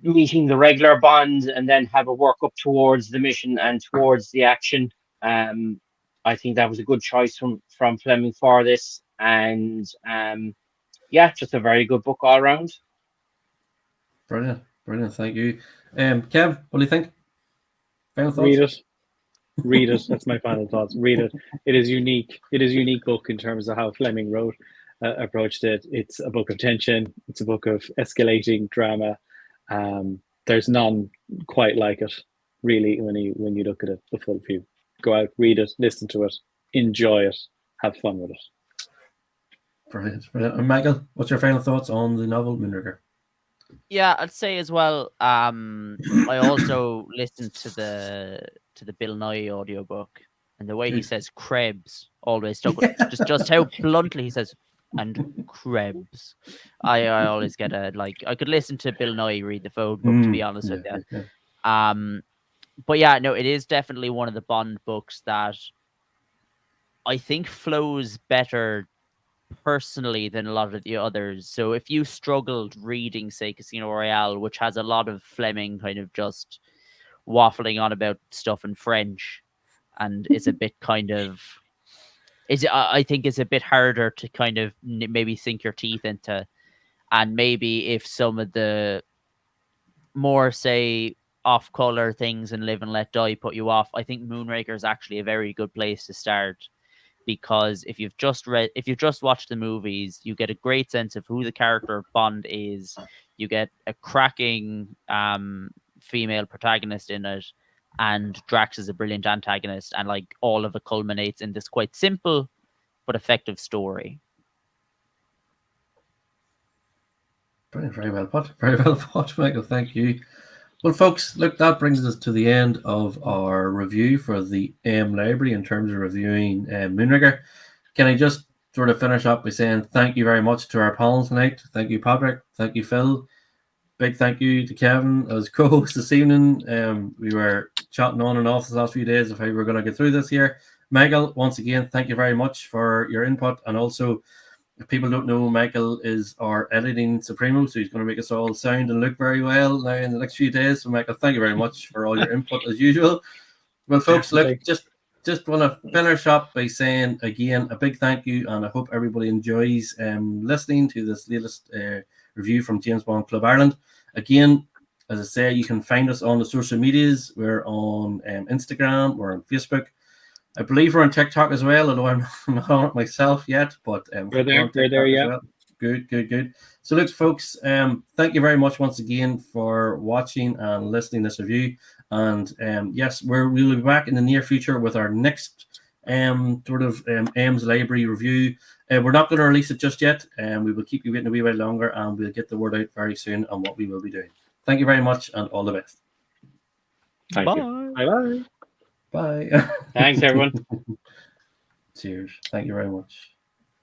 meeting the regular Bond and then have a work up towards the mission and towards the action. I think that was a good choice from Fleming for this, and just a very good book all around. Brilliant. Thank you. Kev, what do you think? Final thoughts? Read it. That's my final thoughts. Read it. It is unique. It is a unique book in terms of how Fleming approached it. It's a book of tension. It's a book of escalating drama. There's none quite like it, really, when you look at it, the full view. Go out, read it, listen to it, enjoy it, have fun with it. Brilliant. And Michael, what's your final thoughts on the novel Moonraker? Yeah, I'd say as well. I also listened to the Bill Nye audiobook, and the way he says "Krebs" always stuck with just how bluntly he says "and Krebs." I always get I could listen to Bill Nye read the phone book, to be honest with you. Yeah. But yeah, no, it is definitely one of the Bond books that I think flows better personally than a lot of the others. So if you struggled reading, say, Casino Royale, which has a lot of Fleming kind of just waffling on about stuff in French, and is a bit kind of I think it's a bit harder to kind of maybe sink your teeth into, and maybe if some of the more, say, off-color things in Live and Let Die put you off, I think Moonraker is actually a very good place to start. Because if you've just watched the movies, you get a great sense of who the character of Bond is. You get a cracking female protagonist in it, and Drax is a brilliant antagonist, and all of it culminates in this quite simple but effective story. Brilliant, very well put, Michael. Thank you. Well, folks, look, that brings us to the end of our review for the Library in terms of reviewing Moonraker. Can I just sort of finish up by saying thank you very much to our panel tonight. Thank you, Patrick. Thank you, Phil. Big thank you to Kevin as co-host this evening. We were chatting on and off the last few days of how we're going to get through this here. Michael, once again, thank you very much for your input, and also, if people don't know, Michael is our editing supremo, so he's going to make us all sound and look very well now in the next few days. So, Michael, thank you very much for all your input as usual. Well, folks, look, just want to finish up by saying again a big thank you, and I hope everybody enjoys listening to this latest review from James Bond Club Ireland. Again, as I say, you can find us on the social medias. We're on Instagram, we're on Facebook. I believe we're on TikTok as well, although I'm not on it myself yet. But We're there. on We're there. TikTok as Yeah. well. Good. So look, folks, thank you very much once again for watching and listening to this review. And yes, we will be back in the near future with our next Ames Library review. We're not going to release it just yet, and we will keep you waiting a wee while longer, and we'll get the word out very soon on what we will be doing. Thank you very much, and all the best. Thank you. Bye. Bye. Thanks, everyone. Cheers. Thank you very much.